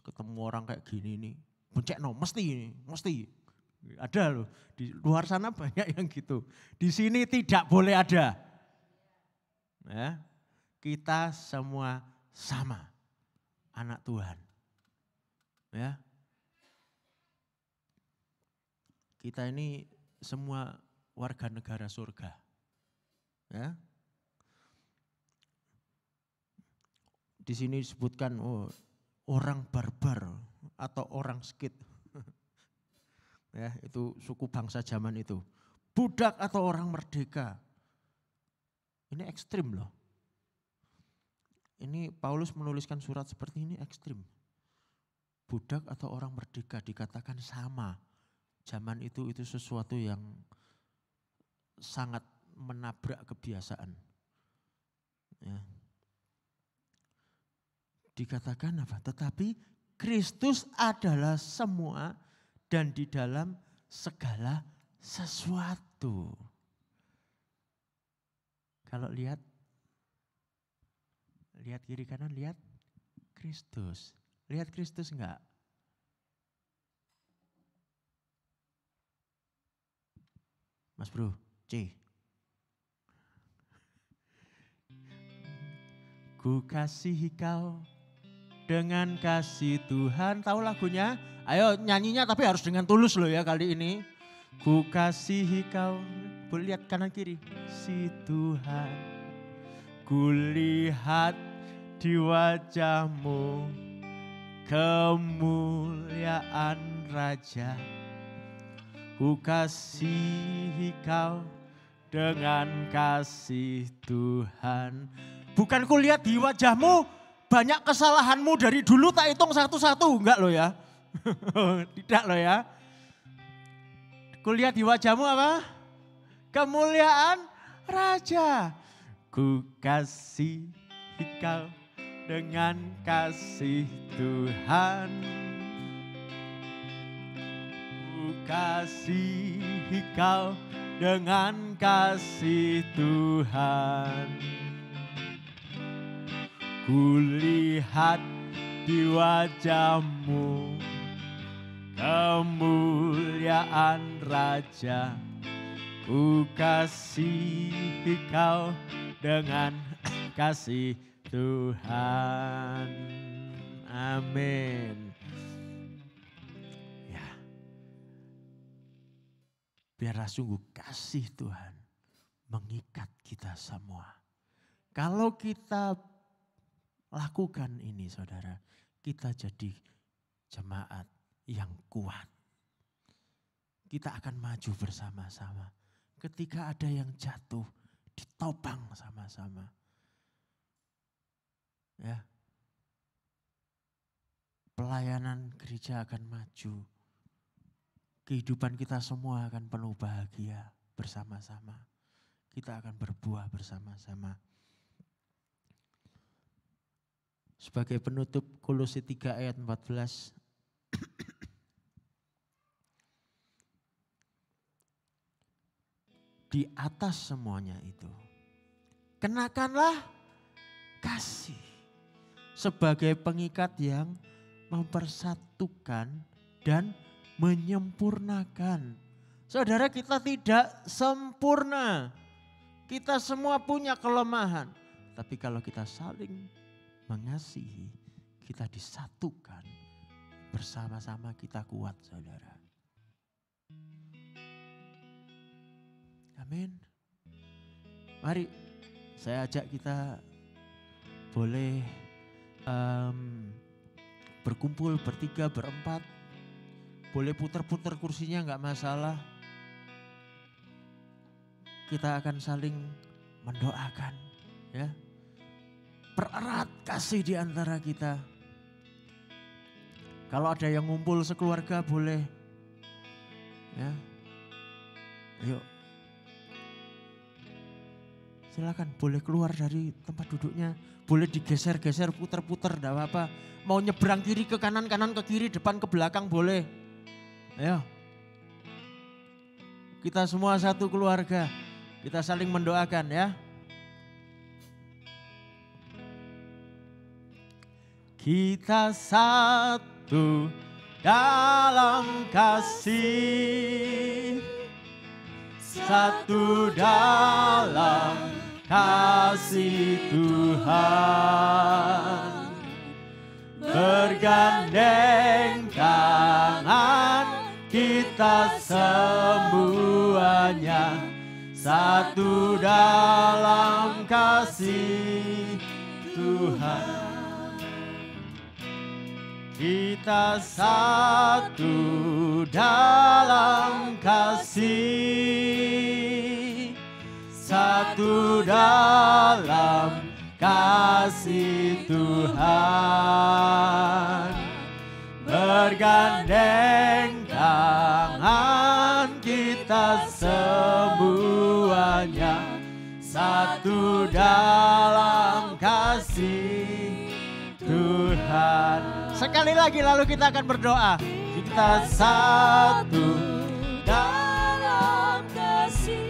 ketemu orang kayak gini nih. Bencekno mesti. Ada loh. Di luar sana banyak yang gitu. Di sini tidak boleh ada. Ya, kita semua sama anak Tuhan. Ya. Kita ini semua warga negara surga. Ya. Di sini disebutkan orang barbar atau orang Skit. Ya, itu suku bangsa zaman itu. Budak atau orang merdeka. Ini ekstrim loh. Ini Paulus menuliskan surat seperti ini ekstrim. Budak atau orang merdeka dikatakan sama. Zaman itu sesuatu yang sangat menabrak kebiasaan. Ya. Dikatakan apa? Tetapi Kristus adalah semua dan di dalam segala sesuatu. Kalau lihat kiri kanan, lihat Kristus. Lihat Kristus enggak? Mas Bro, C. Ku kasihi kau dengan kasih Tuhan. Tahu lagunya? Ayo nyanyinya tapi harus dengan tulus loh ya kali ini. Ku kasihi kau, boleh lihat kanan kiri. Si Tuhan, ku lihat di wajahmu kemuliaan Raja. Ku kasihi kau dengan kasih Tuhan. Bukan ku lihat di wajahmu banyak kesalahanmu dari dulu tak hitung satu-satu. Enggak loh ya. Tidak loh ya. Ku lihat di wajahmu apa? Kemuliaan Raja. Ku kasihi kau dengan kasih Tuhan. Ku kasihi kau dengan kasih Tuhan. Ku lihat di wajahmu kemuliaan Raja. Ku kasihi kau dengan kasih Tuhan. Amin. Ya. Biarlah sungguh kasih Tuhan mengikat kita semua. Kalau kita lakukan ini saudara, kita jadi jemaat yang kuat. Kita akan maju bersama-sama. Ketika ada yang jatuh, ditopang sama-sama. Ya. Pelayanan gereja akan maju. Kehidupan kita semua akan penuh bahagia bersama-sama. Kita akan berbuah bersama-sama. Sebagai penutup Kolose 3 ayat 14. Di atas semuanya itu, kenakanlah kasih sebagai pengikat yang mempersatukan dan menyempurnakan. Saudara, kita tidak sempurna. Kita semua punya kelemahan. Tapi kalau kita saling mengasihi, kita disatukan, bersama-sama kita kuat saudara. Amin. Mari saya ajak kita boleh berkumpul bertiga, berempat. Boleh putar-putar kursinya enggak masalah. Kita akan saling mendoakan ya. Pererat kasih di antara kita. Kalau ada yang ngumpul sekeluarga boleh. Ya. Ayo. Silakan boleh keluar dari tempat duduknya. Boleh digeser-geser, putar-putar, enggak apa-apa. Mau nyebrang kiri ke kanan, kanan ke kiri, depan ke belakang boleh. Ayo. Kita semua satu keluarga. Kita saling mendoakan ya. Kita satu dalam kasih, satu dalam kasih Tuhan, bergandeng tangan kita semuanya, satu dalam kasih Tuhan. Kita satu dalam kasih, satu dalam kasih Tuhan, bergandeng tangan kita semuanya, satu dalam kasih Tuhan. Sekali lagi lalu kita akan berdoa. Kita satu dalam kasih.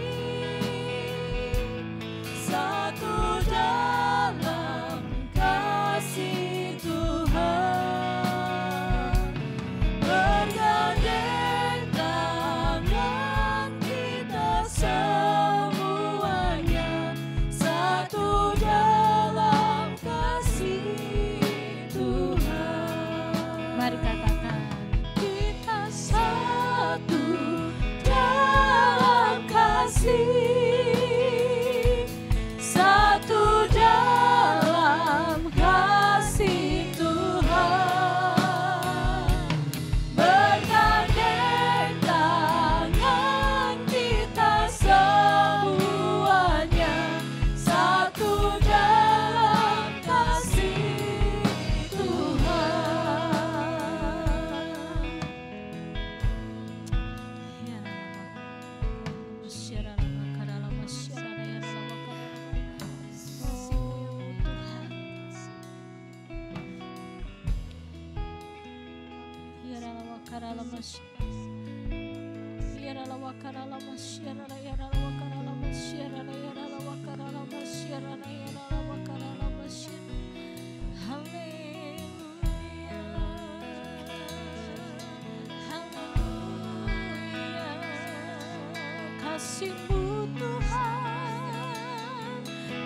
Kasih-Mu Tuhan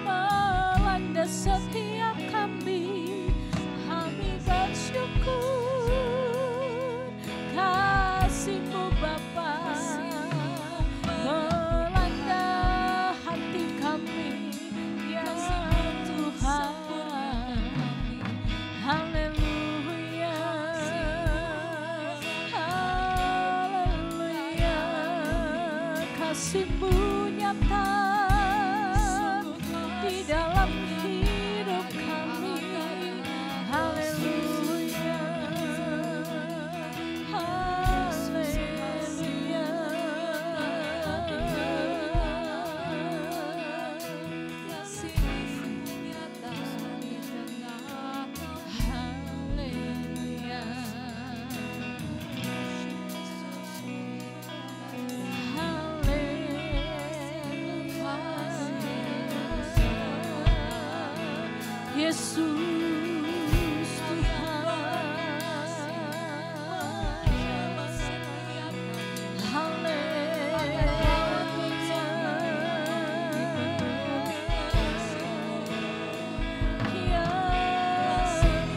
melanda setiap kami bersyukur. Kasih-Mu Bapa melanda hati kami, ya Tuhan. Haleluya, haleluya. Kasih-Mu nyata di dalam hidup kami. Haleluya, haleluya. Kasih-Mu nyata di dalam haleluya. Yesus Tuhan, haleluya. Ya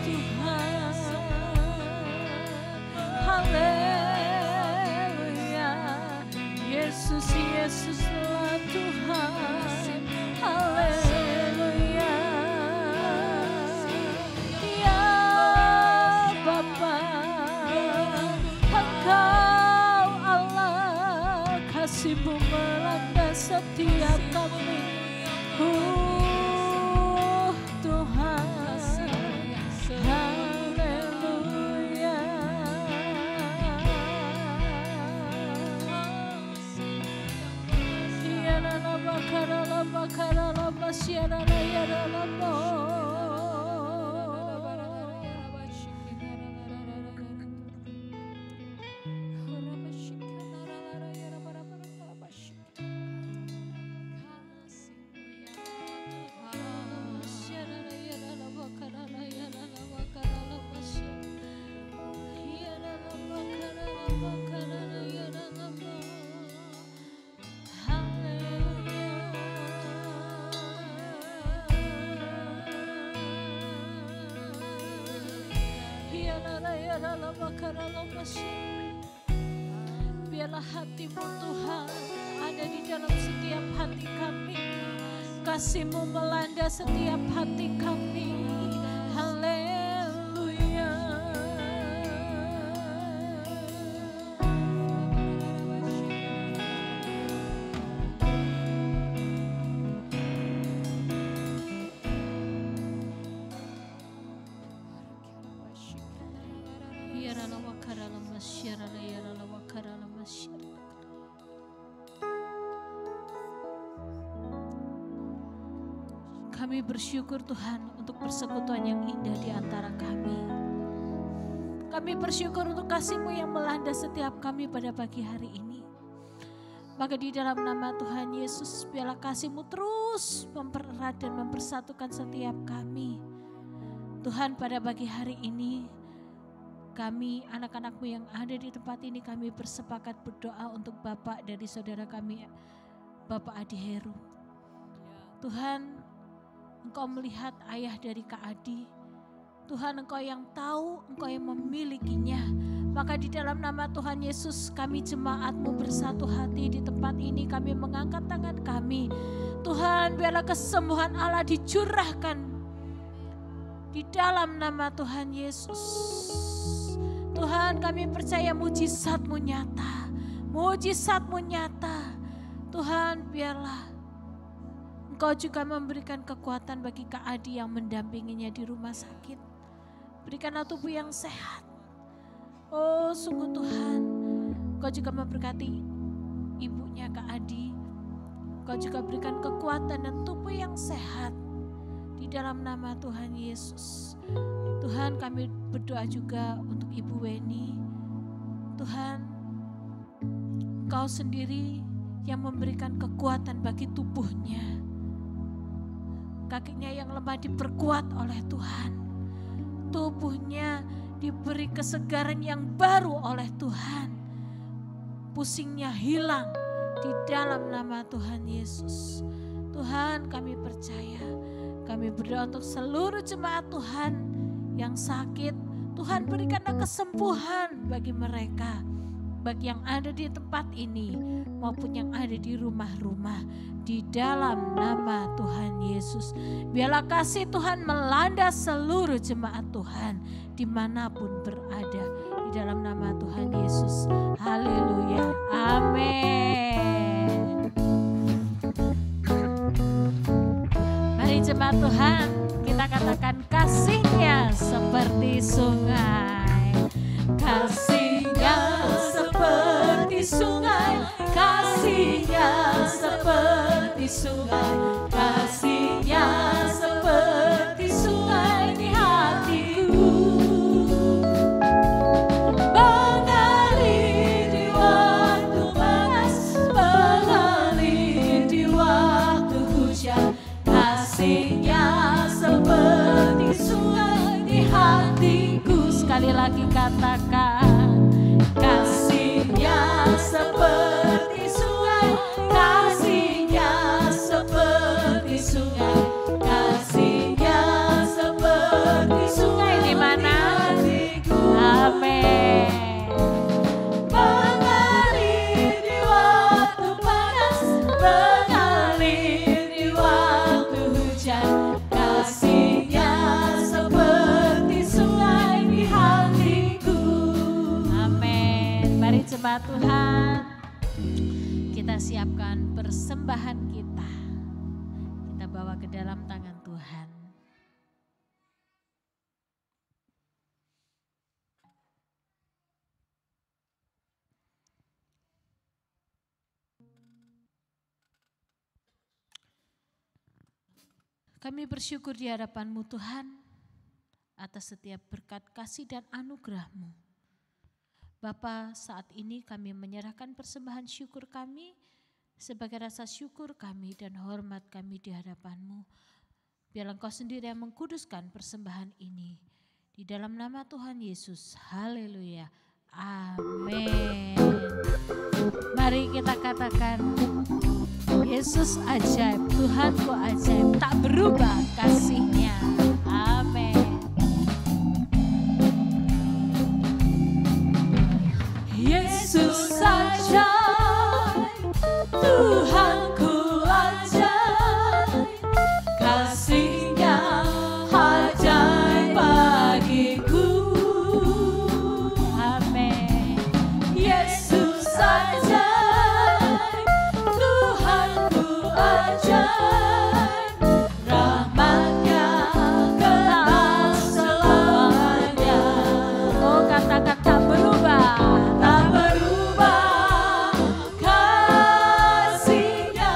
Tuhan, haleluya. Yesus, Yesuslah Tuhan, haleluya. Ya Bapa, Engkau Allah, kasih-Mu melanda setiap kami. Tuhan, haleluya. Ya la bakara la bakara la basyara la ya la mo. Biarlah hati-Mu Tuhan ada di dalam setiap hati kami. Kasih-Mu melanda setiap hati kami. Haleluya. Kami bersyukur Tuhan untuk persekutuan yang indah di antara kami. Kami bersyukur untuk kasih-Mu yang melanda setiap kami pada pagi hari ini. Maka di dalam nama Tuhan Yesus, biarlah kasih-Mu terus mempererat dan mempersatukan setiap kami. Tuhan, pada pagi hari ini, kami anak-anak-Mu yang ada di tempat ini, kami bersepakat berdoa untuk Bapak dari saudara kami, Bapak Adi Heru. Tuhan, Engkau melihat ayah dari Kak Adi. Tuhan, Engkau yang tahu, Engkau yang memilikinya. Maka di dalam nama Tuhan Yesus, kami jemaat-Mu bersatu hati di tempat ini, kami mengangkat tangan kami. Tuhan, biarlah kesembuhan Allah dicurahkan di dalam nama Tuhan Yesus. Tuhan, kami percaya mujizat-Mu nyata. Mujizat-Mu nyata. Tuhan, biarlah Engkau juga memberikan kekuatan bagi Kak Adi yang mendampinginya di rumah sakit. Berikanlah tubuh yang sehat. Oh, sungguh Tuhan, Engkau juga memberkati ibunya Kak Adi. Engkau juga berikan kekuatan dan tubuh yang sehat di dalam nama Tuhan Yesus. Tuhan, kami berdoa juga untuk Ibu Weni. Tuhan, Engkau sendiri yang memberikan kekuatan bagi tubuhnya. Kakinya yang lemah diperkuat oleh Tuhan. Tubuhnya diberi kesegaran yang baru oleh Tuhan. Pusingnya hilang di dalam nama Tuhan Yesus. Tuhan, kami percaya, kami berdoa untuk seluruh jemaat Tuhan yang sakit. Tuhan berikanlah kesembuhan bagi mereka, bagi yang ada di tempat ini maupun yang ada di rumah-rumah, di dalam nama Tuhan Yesus. Biarlah kasih Tuhan melanda seluruh jemaat Tuhan dimanapun berada, di dalam nama Tuhan Yesus. Haleluya, amin. Mari jemaat Tuhan, kita katakan kasih-Nya seperti sungai. Kasih-Nya seperti sungai, kasih-Nya seperti sungai, kasih-Nya seperti sungai di hatiku. Mengalir di waktu panas, mengalir di waktu hujan, kasih-Nya seperti sungai di hatiku. Sekali lagi katakan, kasih-Nya seperti sungai, kasih-Nya seperti sungai, kasih-Nya seperti sungai di mana? Amin. Mengalir di waktu panas, mengalir di waktu hujan, kasih-Nya seperti sungai di hatiku. Amin. Mari jemaat Tuhan, kita siapkan persembahan kita. Kita bawa ke dalam tangan Tuhan. Kami bersyukur di hadapan-Mu Tuhan atas setiap berkat kasih dan anugerah-Mu. Bapa, saat ini kami menyerahkan persembahan syukur kami sebagai rasa syukur kami dan hormat kami di hadapan-Mu. Biarlah Engkau sendiri yang mengkuduskan persembahan ini. Di dalam nama Tuhan Yesus, haleluya, amin. Mari kita katakan, Yesus ajaib, Tuhanku ajaib, tak berubah kasih-Nya. Amin. Yesus ajaib, Tuhanku ajaib, kasih-Nya ajaib bagiku. Amin. Yesus ajaib, Tuhanku ajaib, rahmat-Nya kekal selamanya. Oh, katakan tak berubah, tak berubah kasih-Nya.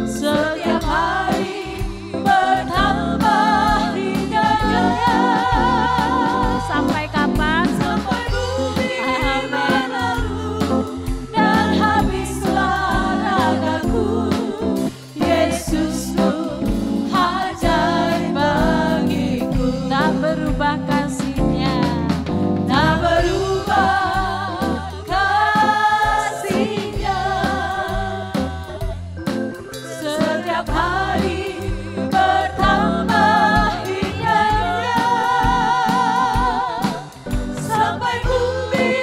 Setiap hari bertambah hingga sampai kapan? Sampai bumi berlalu dan habislah ragaku. Yesusku ajaib bagiku. Tak berubah kasih-Nya, tak berubah kasih-Nya. Setiap hari bertambah hingga sampai bumi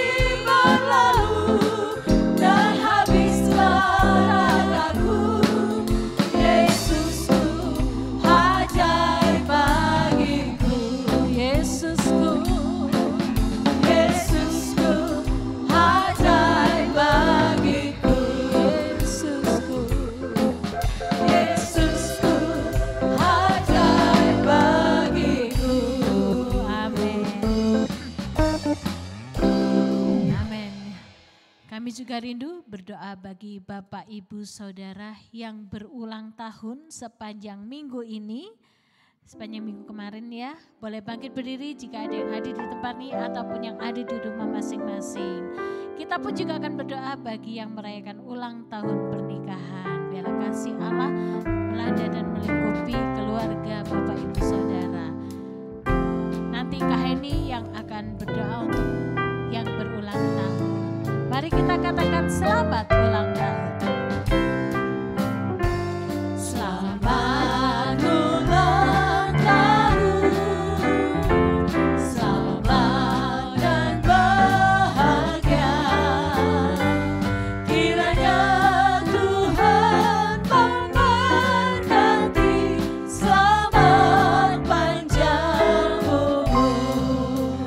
berlalu dan habislah ragaku. Yesusku ajaib bagiku. Yesusku, Yesusku ajaib bagiku. Yesusku, Yesusku ajaib bagiku. Amin. Amin. Kami juga rindu berdoa bagi Bapak, Ibu, Saudara yang berulang tahun sepanjang minggu ini. sepanjang minggu kemarin ya. Boleh bangkit berdiri jika ada yang hadir di tempat ini ataupun yang ada di rumah masing-masing. Kita pun juga akan berdoa bagi yang merayakan ulang tahun pernikahan. Biarlah kasih Allah melanda dan melingkupi keluarga Bapak Ibu Saudara. Nanti Kak Heni yang akan berdoa untuk yang berulang tahun. Mari kita katakan selamat ulang tahun. Selamat ulang tahun, selamat dan bahagia. Kiranya Tuhan memberkati, selamat panjang umur.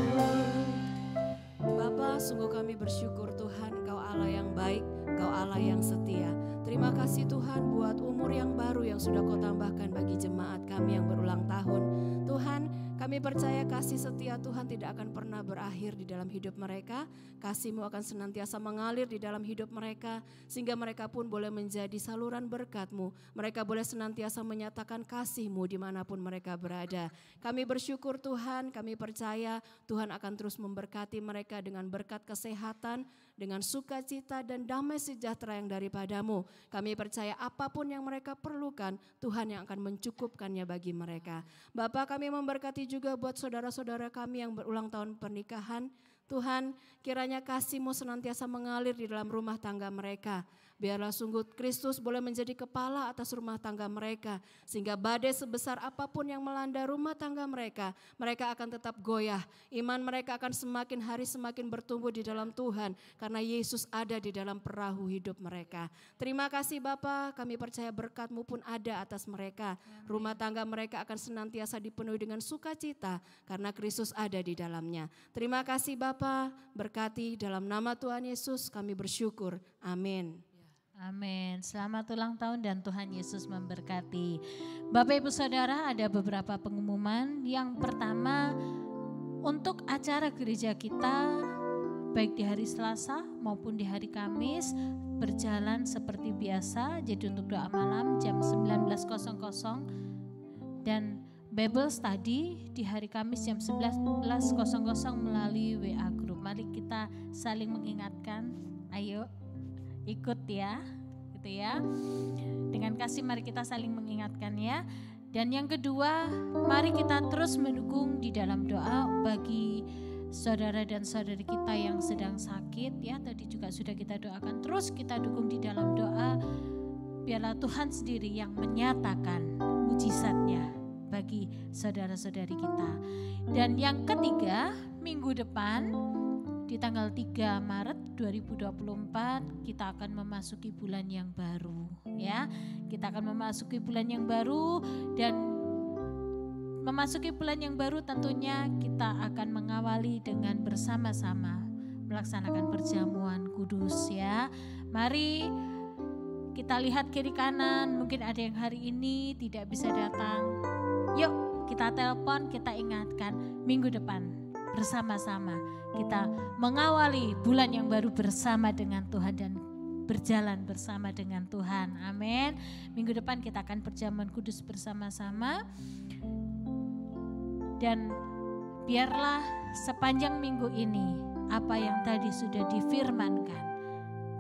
Bapa, sungguh kami bersyukur Tuhan, Kau Allah yang baik, Kau Allah yang setia. Terima kasih Tuhan buat umur yang baru yang sudah Kau tambahkan bagi jemaat kami yang berulang tahun. Tuhan, kami percaya kasih setia Tuhan tidak akan pernah berakhir di dalam hidup mereka. Kasih-Mu akan senantiasa mengalir di dalam hidup mereka, sehingga mereka pun boleh menjadi saluran berkat-Mu. Mereka boleh senantiasa menyatakan kasih-Mu dimanapun mereka berada. Kami bersyukur Tuhan, kami percaya Tuhan akan terus memberkati mereka dengan berkat kesehatan, dengan sukacita dan damai sejahtera yang daripada-Mu. Kami percaya apapun yang mereka perlukan, Tuhan yang akan mencukupkannya bagi mereka. Bapa, kami memberkati juga buat saudara-saudara kami yang berulang tahun pernikahan. Tuhan, kiranya kasih-Mu senantiasa mengalir di dalam rumah tangga mereka. Biarlah sungguh Kristus boleh menjadi kepala atas rumah tangga mereka. Sehingga badai sebesar apapun yang melanda rumah tangga mereka, mereka akan tetap goyah. Iman mereka akan semakin hari semakin bertumbuh di dalam Tuhan. Karena Yesus ada di dalam perahu hidup mereka. Terima kasih Bapa, kami percaya berkat-Mu pun ada atas mereka. Rumah tangga mereka akan senantiasa dipenuhi dengan sukacita karena Kristus ada di dalamnya. Terima kasih Bapa, berkati dalam nama Tuhan Yesus kami bersyukur. Amin. Amin. Selamat ulang tahun dan Tuhan Yesus memberkati. Bapak Ibu Saudara, ada beberapa pengumuman. Yang pertama, untuk acara gereja kita baik di hari Selasa maupun di hari Kamis berjalan seperti biasa. Jadi untuk doa malam jam 19.00 dan Bible study di hari Kamis jam 19.00 melalui WA Group. Mari kita saling mengingatkan. Ayo ikut ya, gitu ya. Dengan kasih mari kita saling mengingatkan ya. Dan yang kedua, mari kita terus mendukung di dalam doa bagi saudara dan saudari kita yang sedang sakit ya. Tadi juga sudah kita doakan, terus kita dukung di dalam doa. Biarlah Tuhan sendiri yang menyatakan mujizatnya bagi saudara-saudari kita. Dan yang ketiga, minggu depan di tanggal 3 Maret 2024 kita akan memasuki bulan yang baru ya. Kita akan memasuki bulan yang baru dan memasuki bulan yang baru tentunya kita akan mengawali dengan bersama-sama melaksanakan perjamuan kudus ya. Mari kita lihat kiri kanan, mungkin ada yang hari ini tidak bisa datang. Yuk kita telepon, kita ingatkan minggu depan bersama-sama kita mengawali bulan yang baru bersama dengan Tuhan dan berjalan bersama dengan Tuhan. Amin. Minggu depan kita akan perjamuan kudus bersama-sama. Dan biarlah sepanjang minggu ini apa yang tadi sudah difirmankan,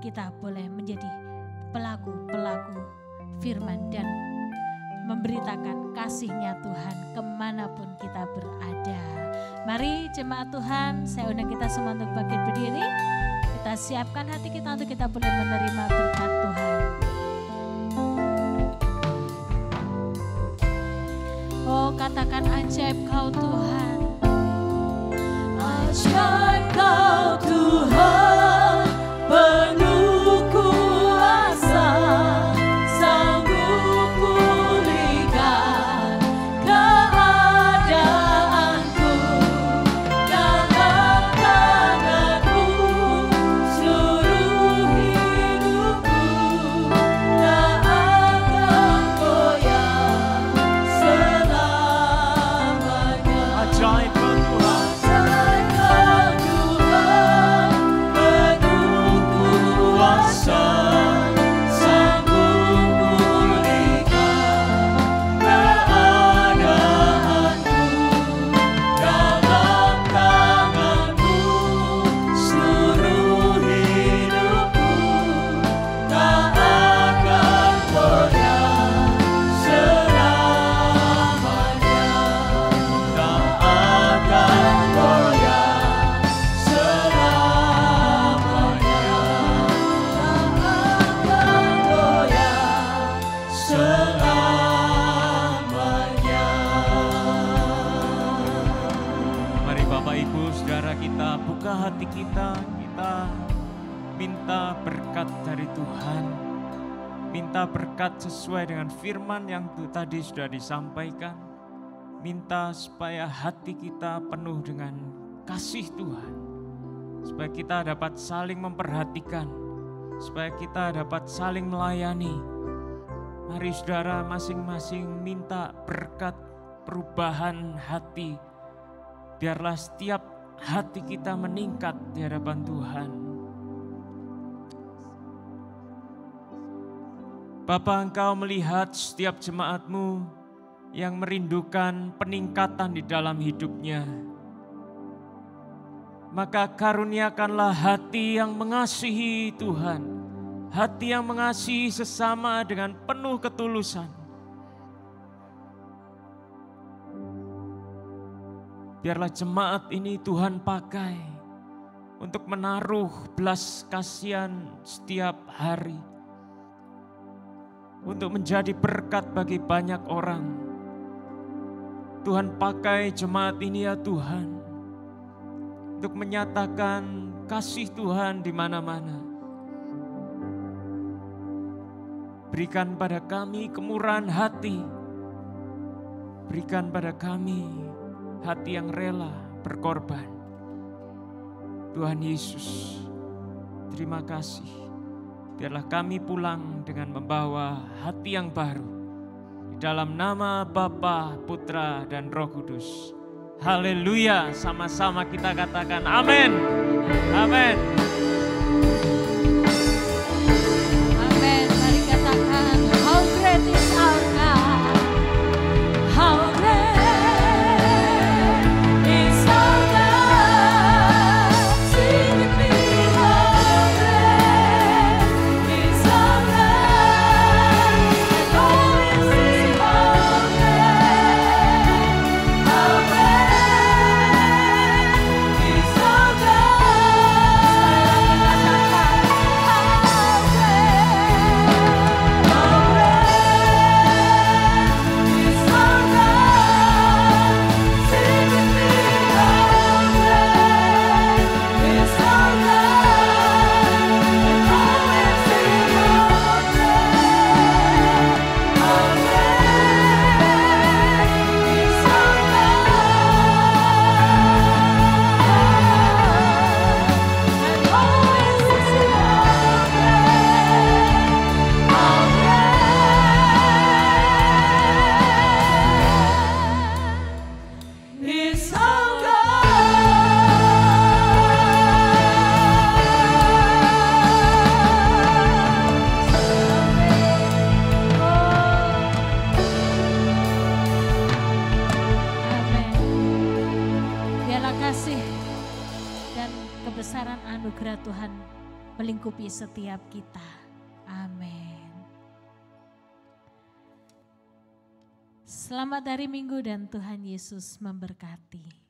kita boleh menjadi pelaku-pelaku firman dan memberitakan kasih-Nya Tuhan kemanapun kita berada. Mari jemaat Tuhan, saya undang kita semua untuk bangkit berdiri. Kita siapkan hati kita untuk kita boleh menerima berkat Tuhan. Oh, katakan ajaib Kau Tuhan. Ajaib Kau Tuhan, penuh kuasa, sanggup pulihkan keadaanku, dalam tangan-Mu seluruh hidupku, tak akan goyah selamanya. berkat dari Tuhan. Minta berkat sesuai dengan firman yang tadi sudah disampaikan. Minta supaya hati kita penuh dengan kasih Tuhan. Supaya kita dapat saling memperhatikan. Supaya kita dapat saling melayani. Mari saudara masing-masing minta berkat perubahan hati. Biarlah setiap hati kita meningkat di hadapan Tuhan. Bapa, Engkau melihat setiap jemaat-Mu yang merindukan peningkatan di dalam hidupnya. Maka karuniakanlah hati yang mengasihi Tuhan. Hati yang mengasihi sesama dengan penuh ketulusan. Biarlah jemaat ini Tuhan pakai untuk menaruh belas kasihan setiap hari. Untuk menjadi berkat bagi banyak orang. Tuhan pakai jemaat ini ya Tuhan. Untuk menyatakan kasih Tuhan di mana-mana. Berikan pada kami kemurahan hati. Berikan pada kami hati yang rela berkorban. Tuhan Yesus, terima kasih. Biarlah kami pulang dengan membawa hati yang baru. Di dalam nama Bapa, Putra, dan Roh Kudus. Haleluya, sama-sama kita katakan amin. Amin. Amin. Mari katakan, how great is our God. How great is our God. Sing with me, how great is our God. And always sing, how great, how great is our kebesaran anugerah Tuhan melingkupi setiap kita. Amin. Selamat hari Minggu dan Tuhan Yesus memberkati.